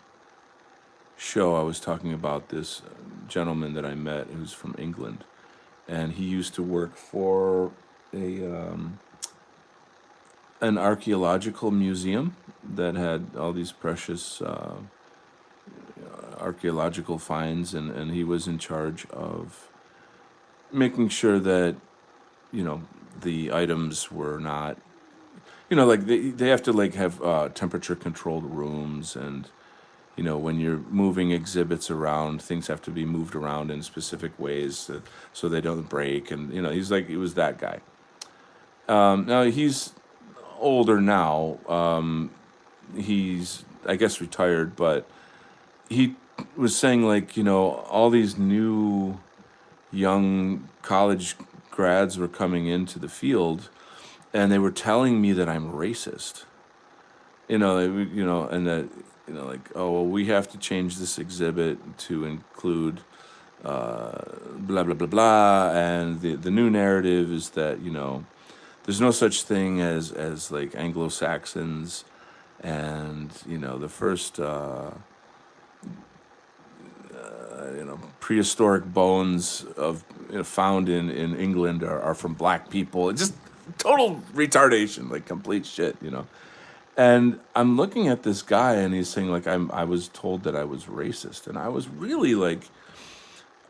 show, I was talking about this gentleman that I met who's from England, and he used to work for a an archaeological museum that had all these precious archaeological finds, and he was in charge of making sure that, you know, the items were not, you know, like they have to, like, have temperature controlled rooms, and, you know, when you're moving exhibits around, things have to be moved around in specific ways so they don't break. And, you know, he was that guy. Now he's older now. He's, I guess, retired, but he was saying, like, you know, all these new young college grads were coming into the field, and they were telling me that I'm racist. And that, you know, like, oh, well, we have to change this exhibit to include blah blah blah blah, and the new narrative is that, you know, there's no such thing as like Anglo-Saxons, and, you know, the first prehistoric bones of, you know, found in England are from black people. It's just total retardation, like complete shit, you know. And I'm looking at this guy, and he's saying, like, I was told that I was racist, and I was really like,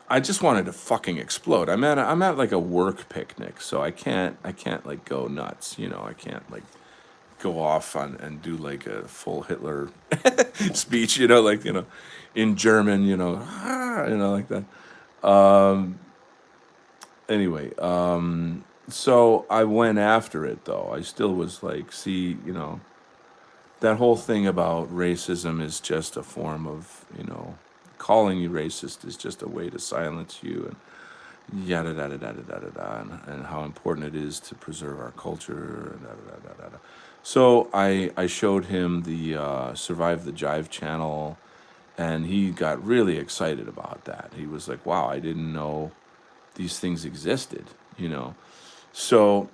I just wanted to fucking explode. I'm at like a work picnic, so I can't like go nuts, you know. I can't like go off on and do like a full Hitler speech, you know, like, you know, in German, you know, like that. Anyway, so I went after it though. I still was like, see, you know, that whole thing about racism is just a form of, calling you racist is just a way to silence you, and yada da da da da da da da, and how important it is to preserve our culture. And da, da, da, da, da, da. So I showed him the Survive the Jive channel, and he got really excited about that. He was like, "Wow, I didn't know these things existed," you know. So,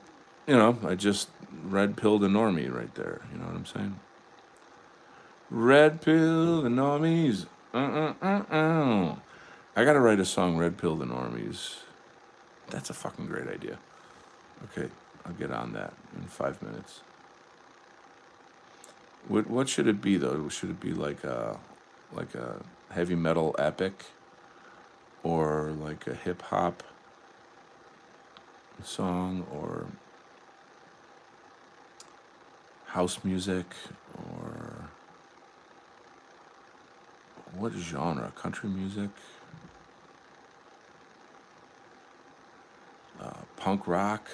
I just red pilled a normie right there. You know what I'm saying? Red pill the normies. I gotta write a song, Red Pill the Normies. That's a fucking great idea. Okay, I'll get on that in 5 minutes. What should it be though? Should it be like a heavy metal epic, or like a hip hop song, or house music, or what genre? Country music, punk rock.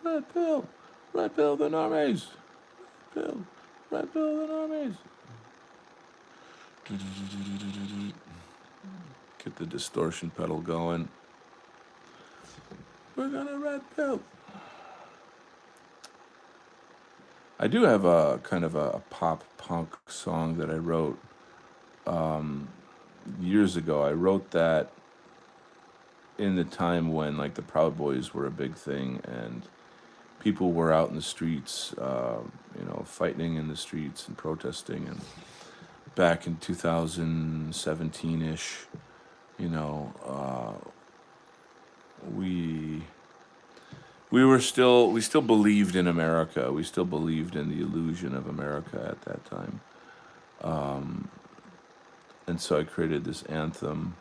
Red pill, red pill the normies. Pill, red pill the normies. Get the distortion pedal going. We're gonna red pill. I do have a kind of a pop punk song that I wrote years ago. I wrote that in the time when like the Proud Boys were a big thing, and people were out in the streets, fighting in the streets and protesting. And back in 2017-ish, we we still believed in America. We still believed in the illusion of America at that time. And so I created this anthem.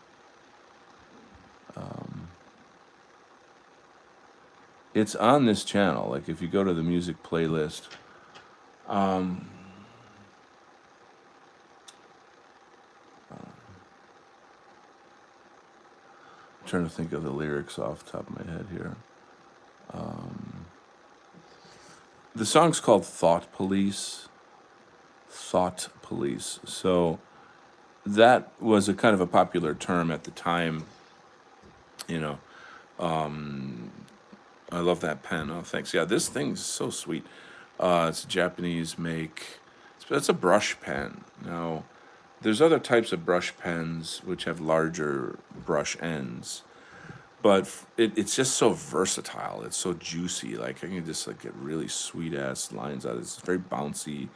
It's on this channel. Like if you go to the music playlist, I'm trying to think of the lyrics off the top of my head here. The song's called Thought Police. Thought Police. So that was a kind of a popular term at the time. I love that pen. Oh, thanks. Yeah, this thing's so sweet. It's a Japanese make. It's a brush pen. Now, there's other types of brush pens which have larger brush ends, but it's just so versatile. It's so juicy. Like I can just like get really sweet ass lines out of it. It's very bouncy.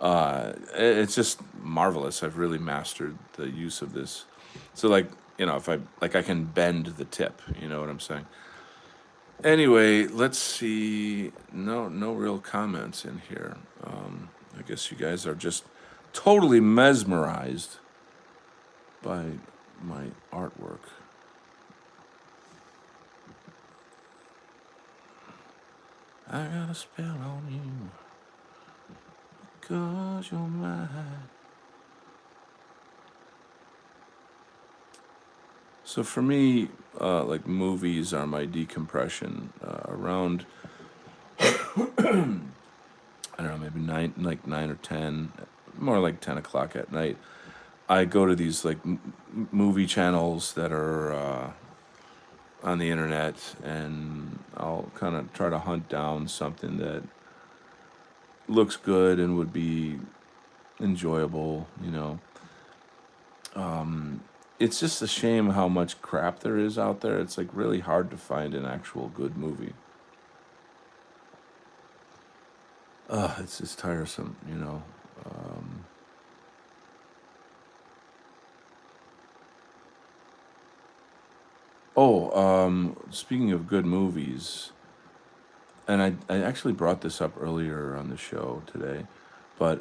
It's just marvelous. I've really mastered the use of this. So like if I can bend the tip. You know what I'm saying? Anyway, let's see. No real comments in here. I guess you guys are just totally mesmerized by my artwork. I got a spell on you, 'cause you're mine. So for me, like movies are my decompression. Around I don't know, maybe 9 or 10, more like 10 o'clock at night. I go to these like movie channels that are on the internet, and I'll kind of try to hunt down something that looks good and would be enjoyable. It's just a shame how much crap there is out there. It's like really hard to find an actual good movie. It's just tiresome. Speaking of good movies, and I actually brought this up earlier on the show today, but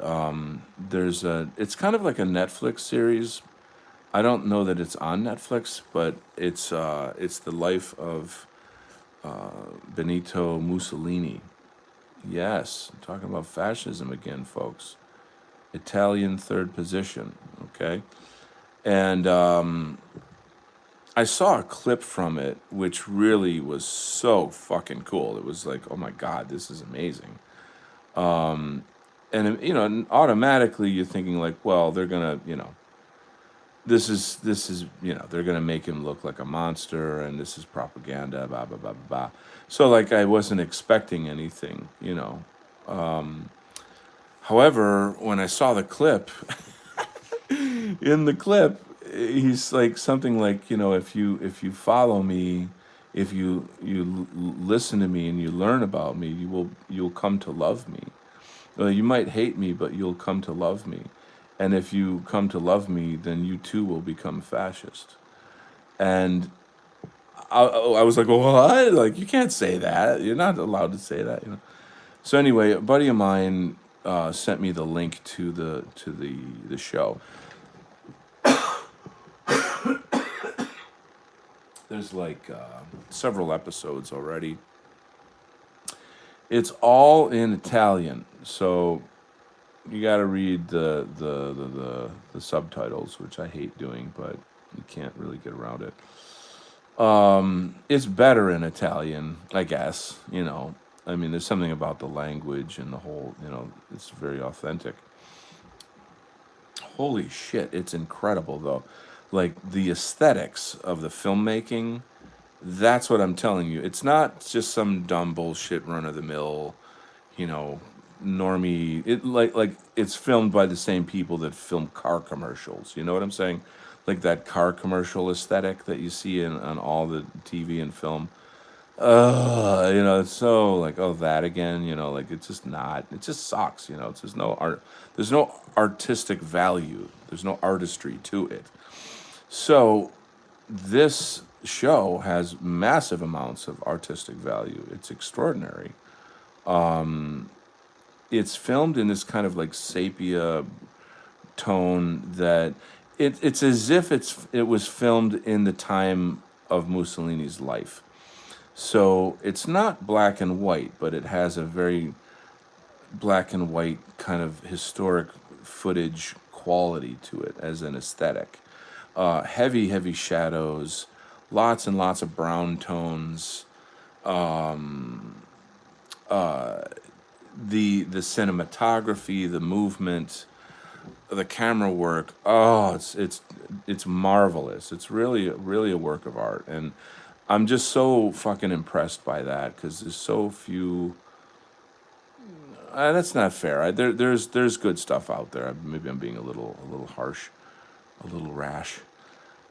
it's kind of like a Netflix series. I don't know that it's on Netflix, but it's the life of Benito Mussolini. Yes, I'm talking about fascism again, folks. Italian third position, okay? And I saw a clip from it, which really was so fucking cool. It was like, oh my god, this is amazing. And and automatically you're thinking like, well, they're gonna, this is they're gonna make him look like a monster, and this is propaganda, blah blah blah blah blah. So like I wasn't expecting anything. However, when I saw the clip, in the clip, he's like something like, if you follow me, if you listen to me and you learn about me, you'll come to love me. Well, you might hate me, but you'll come to love me. And if you come to love me, then you too will become fascist. And I was like, well, what? Like, you can't say that. You're not allowed to say that. So anyway, a buddy of mine sent me the link to the show. There's like several episodes already. It's all in Italian, so you got to read the subtitles, which I hate doing, but you can't really get around it. It's better in Italian, I guess. I mean, there's something about the language and the whole. It's very authentic. Holy shit, it's incredible though. Like the aesthetics of the filmmaking, that's what I'm telling you. It's not just some dumb bullshit run of the mill, you know, normie. It like it's filmed by the same people that film car commercials. You know what I'm saying? Like that car commercial aesthetic that you see on all the TV and film. It's so like, oh, that again, like it's just not, it just sucks, it's just no art, there's no artistic value, there's no artistry to it. So this show has massive amounts of artistic value. It's extraordinary. It's filmed in this kind of like sepia tone that it's as if it was filmed in the time of Mussolini's life. So it's not black and white, but it has a very black and white kind of historic footage quality to it as an aesthetic. Heavy, heavy shadows, lots and lots of brown tones. The cinematography, the movement, the camera work. Oh, it's marvelous. It's really a work of art, and I'm just so fucking impressed by that because there's so few. That's not fair. There's good stuff out there. Maybe I'm being a little harsh, a little rash.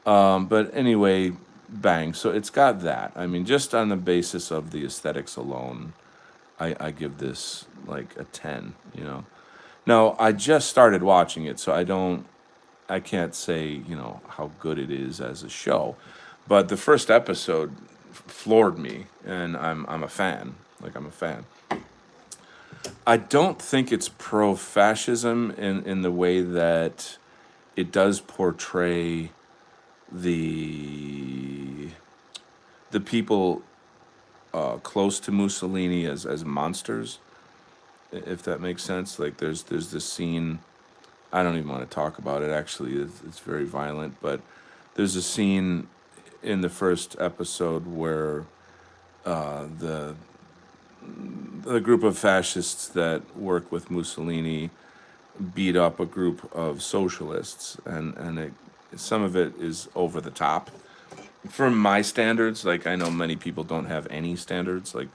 But anyway, bang. So it's got that. I mean, just on the basis of the aesthetics alone, I give this like a 10. Now I just started watching it, so I can't say how good it is as a show, but the first episode floored me, and I'm a fan. Like, I'm a fan. I don't think it's pro-fascism in the way that it does portray the people close to Mussolini as monsters, if that makes sense. Like there's this scene. I don't even want to talk about it. Actually, it's very violent, but there's a scene in the first episode where the group of fascists that work with Mussolini beat up a group of socialists, and some of it is over the top from my standards. Like, I know many people don't have any standards. Like,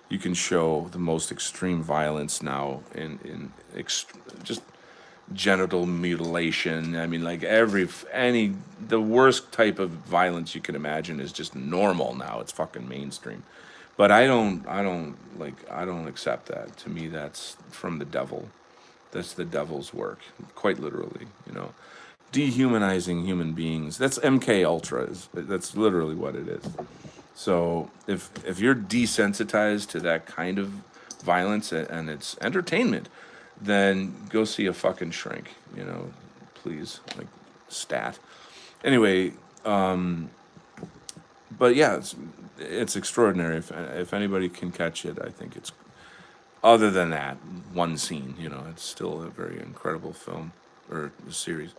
you can show the most extreme violence now in just genital mutilation. I mean, like the worst type of violence you can imagine is just normal now. It's fucking mainstream. But I don't accept that. To me, that's from the devil. That's the devil's work, quite literally. Dehumanizing human beings. That's MK Ultra. That's literally what it is. So if you're desensitized to that kind of violence and it's entertainment, then go see a fucking shrink. Please, like, stat. Anyway, but yeah, it's extraordinary. If anybody can catch it, I think it's. Other than that one scene, it's still a very incredible film or series.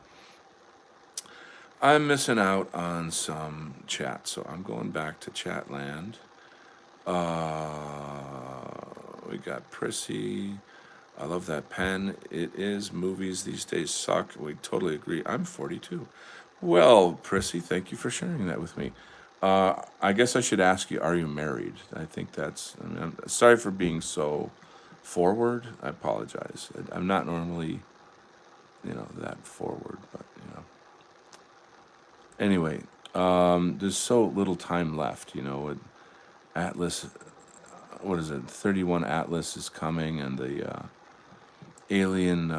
I'm missing out on some chat, so I'm going back to Chatland. We got Prissy. I love that pen. It is. Movies these days suck. We totally agree. I'm 42. Well, Prissy, thank you for sharing that with me. I guess I should ask you, are you married? I think that's. I mean, I'm sorry for being so forward. I apologize. I'm not normally, that forward, but Anyway, there's so little time left. Atlas, what is it? 31 Atlas is coming, and the Alien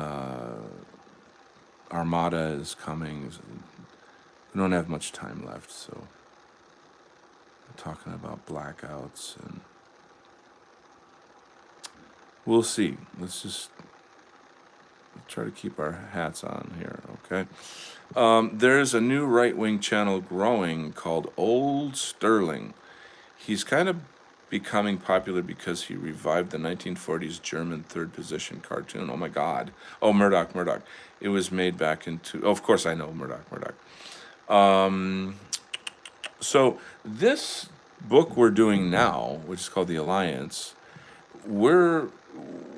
Armada is coming. We don't have much time left, so we're talking about blackouts, and we'll see. Let's just try to keep our hats on here, okay? There's a new right-wing channel growing called Old Sterling. He's kind of becoming popular because he revived the 1940s German third position cartoon. Oh my God. Oh, Murdoch, Murdoch. It was made back into. Oh, of course, I know Murdoch, Murdoch. So this book we're doing now, which is called The Alliance, we're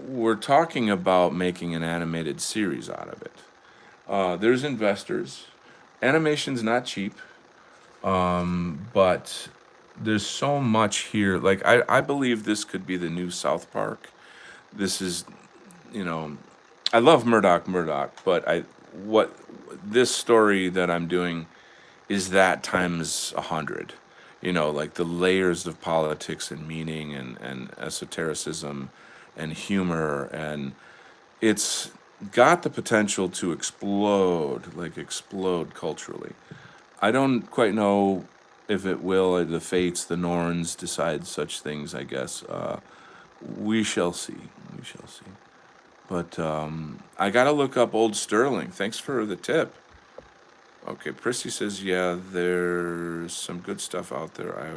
we're talking about making an animated series out of it. There's investors. Animation's not cheap, but there's so much here. Like I believe this could be the new South Park. This is, you know, I love Murdoch, Murdoch, but what this story that I'm doing is that times 100. Like the layers of politics and meaning and esotericism and humor, and it's got the potential to explode, like explode culturally. I don't quite know if it will. The fates, the Norns decide such things, I guess. We shall see. We shall see. But I got to look up Old Sterling. Thanks for the tip. Okay, Prissy says, yeah, there's some good stuff out there. I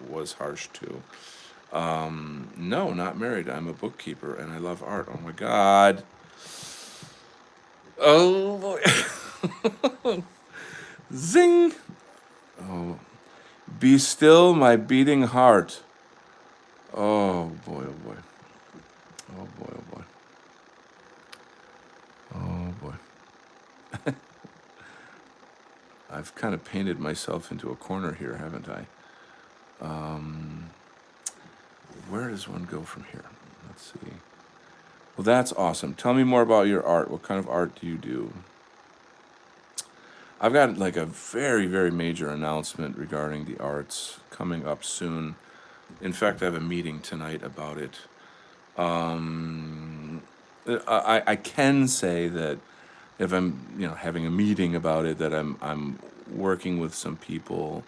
was harsh too. No, not married. I'm a bookkeeper and I love art. Oh my God. Oh boy. Zing. Oh, be still, my beating heart. Oh boy, oh boy. Oh boy, oh boy. Oh boy. I've kind of painted myself into a corner here, haven't I? Where does one go from here? Let's see. Well, that's awesome. Tell me more about your art. What kind of art do you do? I've got like a very, very major announcement regarding the arts coming up soon. In fact, I have a meeting tonight about it. I can say that if I'm having a meeting about it, that I'm working with some people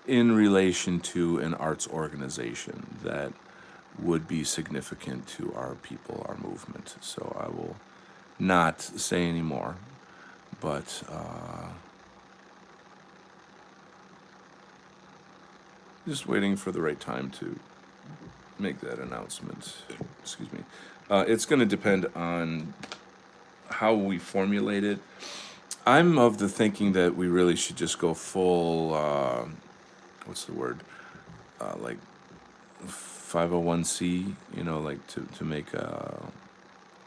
in relation to an arts organization that would be significant to our people, our movement. So I will not say any more, but just waiting for the right time to make that announcement. Excuse me. It's going to depend on how we formulate it. I'm of the thinking that we really should just go full, what's the word? Like 501c, like to make a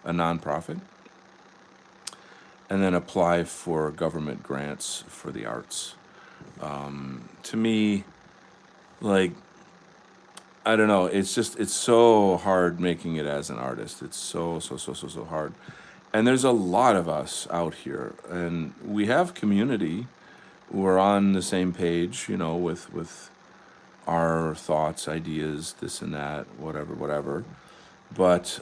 nonprofit, and then apply for government grants for the arts. To me, like, I don't know, it's so hard making it as an artist. It's so hard. And there's a lot of us out here, and we have community. We're on the same page, with our thoughts, ideas, this and that, whatever. But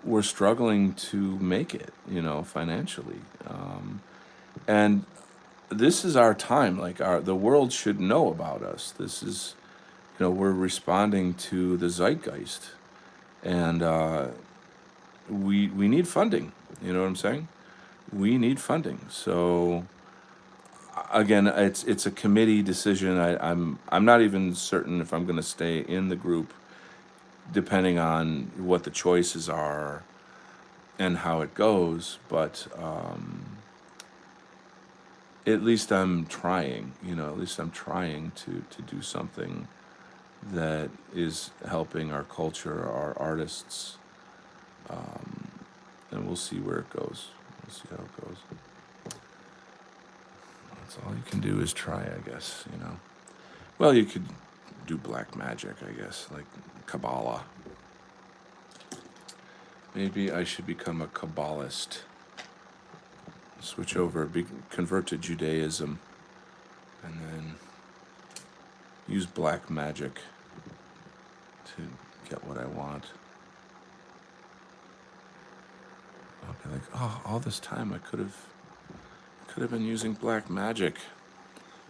we're struggling to make it, financially. And this is our time. Like the world should know about us. This is, we're responding to the zeitgeist, and we need funding. You know what I'm saying? We need funding. So again, it's a committee decision. I'm not even certain if I'm going to stay in the group, depending on what the choices are. and how it goes, but at least I'm trying, at least I'm trying to do something that is helping our culture, our artists, and we'll see where it goes. We'll see how it goes. That's all you can do is try, I guess. Well, you could do black magic, I guess, like Kabbalah. Maybe I should become a Kabbalist. Switch over, convert to Judaism, and then use black magic to get what I want. I'll be like, oh, all this time I could have been using black magic.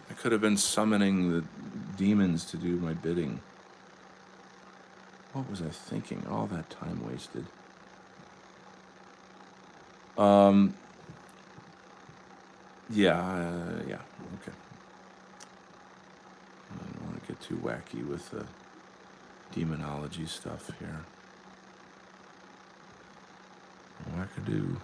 I could have been summoning the demons to do my bidding. What was I thinking? All that time wasted. Yeah, okay. I don't want to get too wacky with the demonology stuff here. Wackadoo.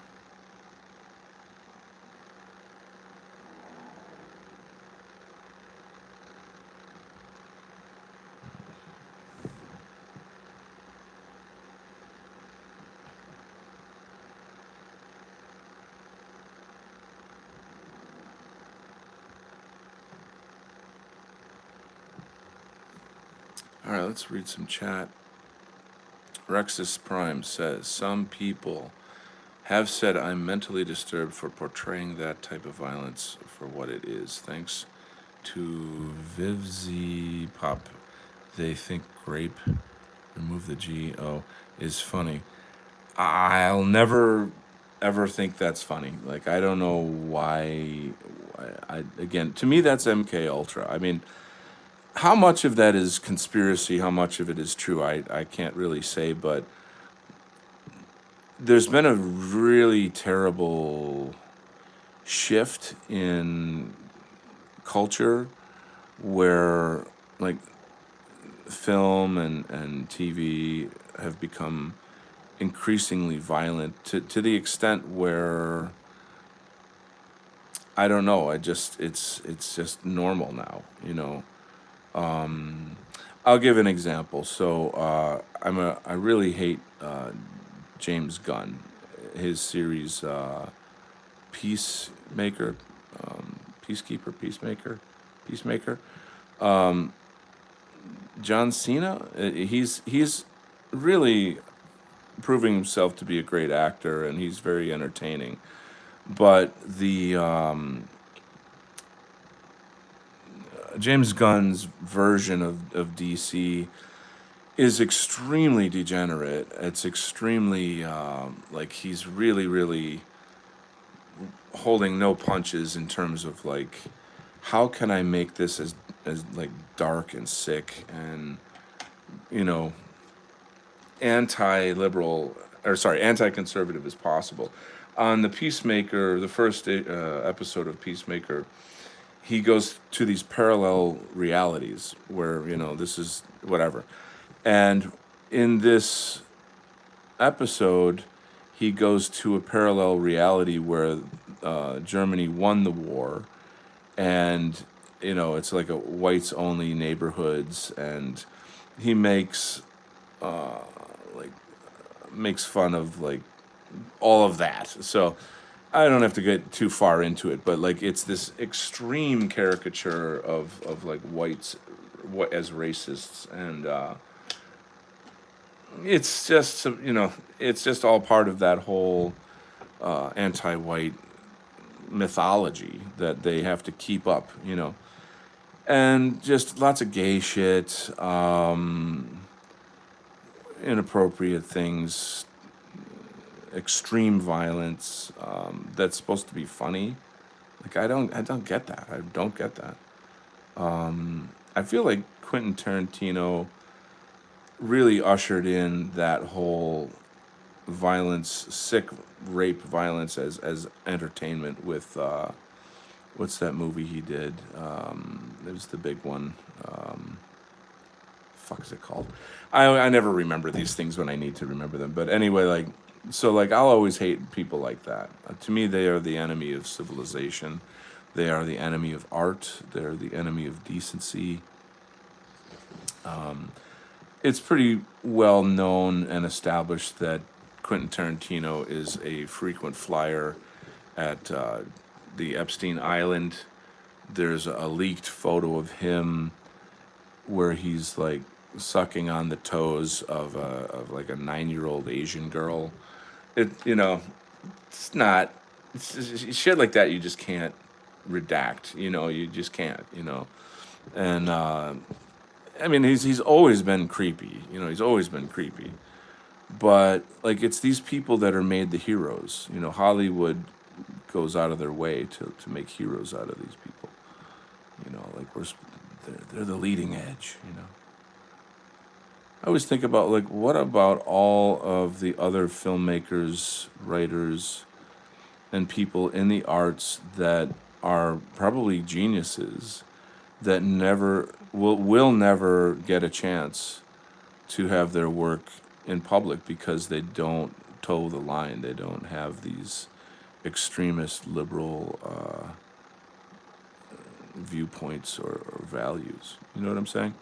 All right, let's read some chat. Rexus Prime says, some people have said I'm mentally disturbed for portraying that type of violence for what it is. Thanks to Vivzy Pop. They think grape, remove the G-O, is funny. I'll never ever think that's funny. Like, I don't know why. Again, to me, that's MK Ultra. I mean, how much of that is conspiracy? How much of it is true? I can't really say, but there's been a really terrible shift in culture where, like, film and TV have become increasingly violent to the extent where I don't know. It's just normal now. I'll give an example. So I really hate James Gunn, his series Peacemaker, Peacemaker. John Cena, he's really proving himself to be a great actor, and he's very entertaining. But the James Gunn's version of DC is extremely degenerate. It's extremely like he's really holding no punches in terms of, like, how can I make this as like dark and sick and anti-conservative as possible. On the Peacemaker, the first episode of Peacemaker, he goes to these parallel realities where this is whatever, and in this episode, he goes to a parallel reality where Germany won the war, and it's like a whites only neighborhoods, and he makes fun of, like, all of that. So I don't have to get too far into it, but, like, it's this extreme caricature of like whites as racists, and it's just it's just all part of that whole anti-white mythology that they have to keep up, and just lots of gay shit, inappropriate things, extreme violence, that's supposed to be funny. Like, I don't get that. I don't get that. I feel like Quentin Tarantino really ushered in that whole violence, sick rape violence as entertainment with what's that movie he did? It was the big one. Fuck is it called? I never remember these things when I need to remember them. But anyway, like So like I'll always hate people like that. To me, they are the enemy of civilization. They are the enemy of art. They're the enemy of decency. It's pretty well known and established that Quentin Tarantino is a frequent flyer at the Epstein Island. There's a leaked photo of him where he's like sucking on the toes of like a 9-year-old Asian girl. It's not shit like that. You just can't redact. You just can't. And I mean, he's always been creepy. He's always been creepy. But like, it's these people that are made the heroes. Hollywood goes out of their way to make heroes out of these people. Like they're the leading edge. I always think about like, what about all of the other filmmakers, writers, and people in the arts that are probably geniuses that never will never get a chance to have their work in public because they don't toe the line. They don't have these extremist liberal viewpoints or values. You know what I'm saying?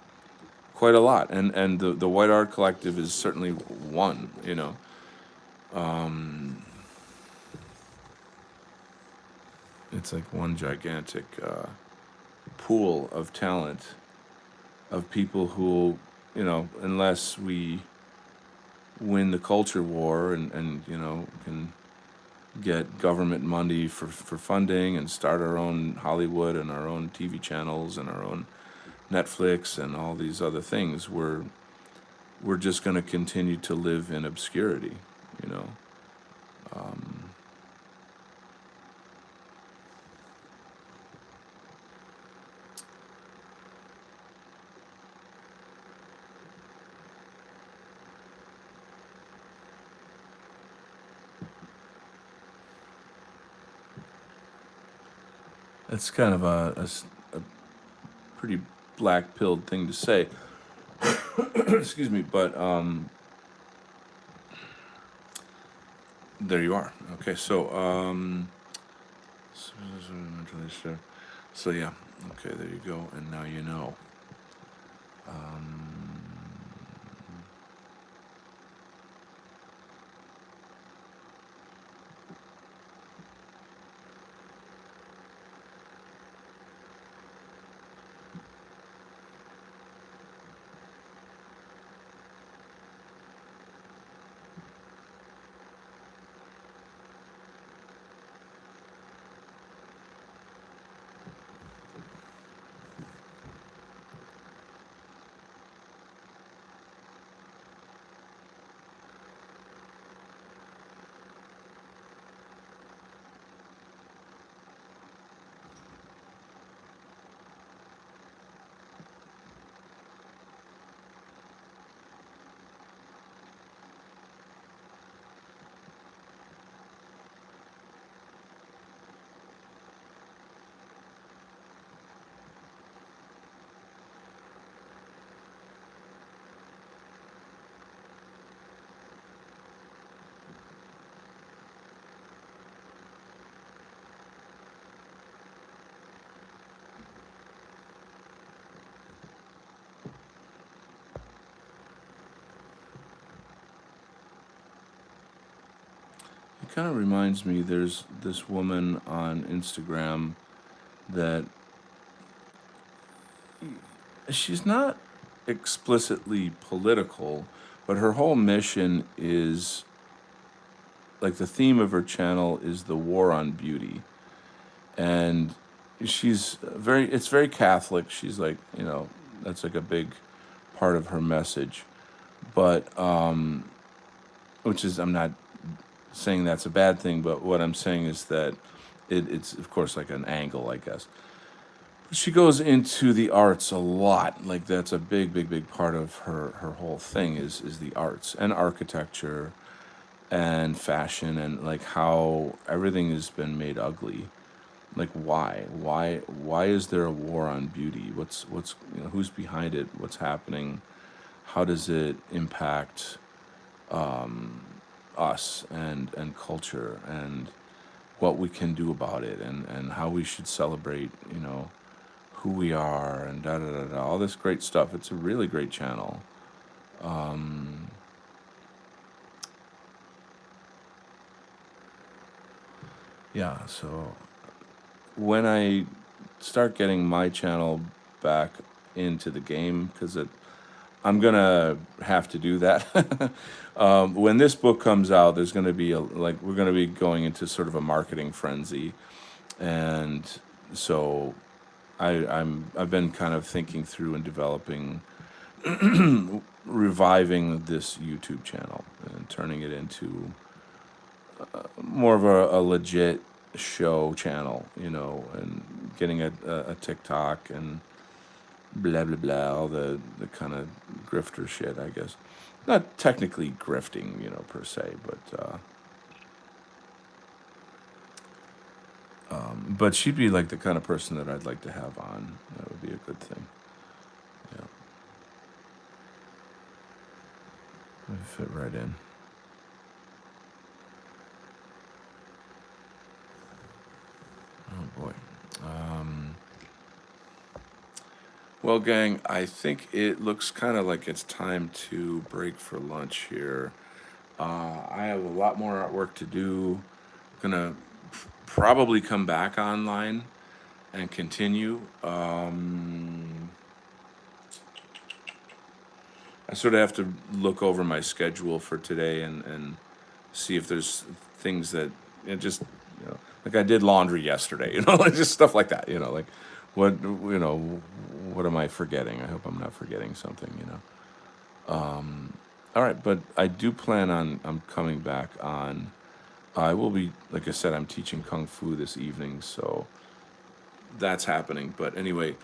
Quite a lot, and the White Art Collective is certainly one. It's like one gigantic pool of talent of people who, unless we win the culture war and can get government money for funding and start our own Hollywood and our own TV channels and our own Netflix and all these other things, we're just going to continue to live in obscurity, you know. It's kind of a pretty black-pilled thing to say. Excuse me, but there you are. Okay, so yeah, okay, there you go, and now you know. It kind of reminds me, there's this woman on Instagram that she's not explicitly political, but her whole mission is like the theme of her channel is the war on beauty. And it's very Catholic. She's like, that's like a big part of her message. But, which is, I'm not saying that's a bad thing, but what I'm saying is that it's, of course, like an angle, I guess. She goes into the arts a lot. Like that's a big, big, big part of her whole thing is the arts and architecture and fashion and like how everything has been made ugly. Like why is there a war on beauty? What's who's behind it? What's happening? How does it impact us and culture and what we can do about it and how we should celebrate, who we are and da da da da, all this great stuff. It's a really great channel. Um, yeah, so when I start getting my channel back into the game, because I'm gonna have to do that. When this book comes out, there's gonna be we're gonna be going into sort of a marketing frenzy, and so I've been kind of thinking through and developing, reviving this YouTube channel and turning it into more of a legit show channel, and getting a TikTok and blah blah blah, all the kind of grifter shit, I guess. Not technically grifting, per se, but she'd be like the kind of person that I'd like to have on. That would be a good thing. Yeah, would fit right in. Oh boy. Um, well, gang, I think it looks kind of like it's time to break for lunch here. I have a lot more artwork to do. Gonna probably come back online and continue. I sort of have to look over my schedule for today and see if there's things that just like I did laundry yesterday, like just stuff like that, like what am I forgetting? I hope I'm not forgetting something. All right, but I do plan on I'm coming back on. I will be, like I said, I'm teaching kung fu this evening, so that's happening. But anyway,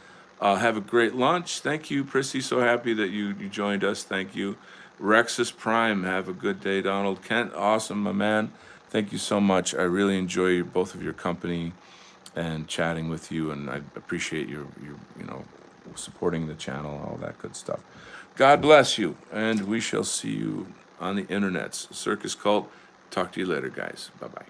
have a great lunch. Thank you, Prissy. So happy that you joined us. Thank you. Rexus Prime, have a good day. Donald Kent, awesome, my man. Thank you so much. I really enjoy both of your company and chatting with you, and I appreciate your supporting the channel, all that good stuff. God bless you, and we shall see you on the internets. Circus Cult. Talk to you later, guys. Bye bye.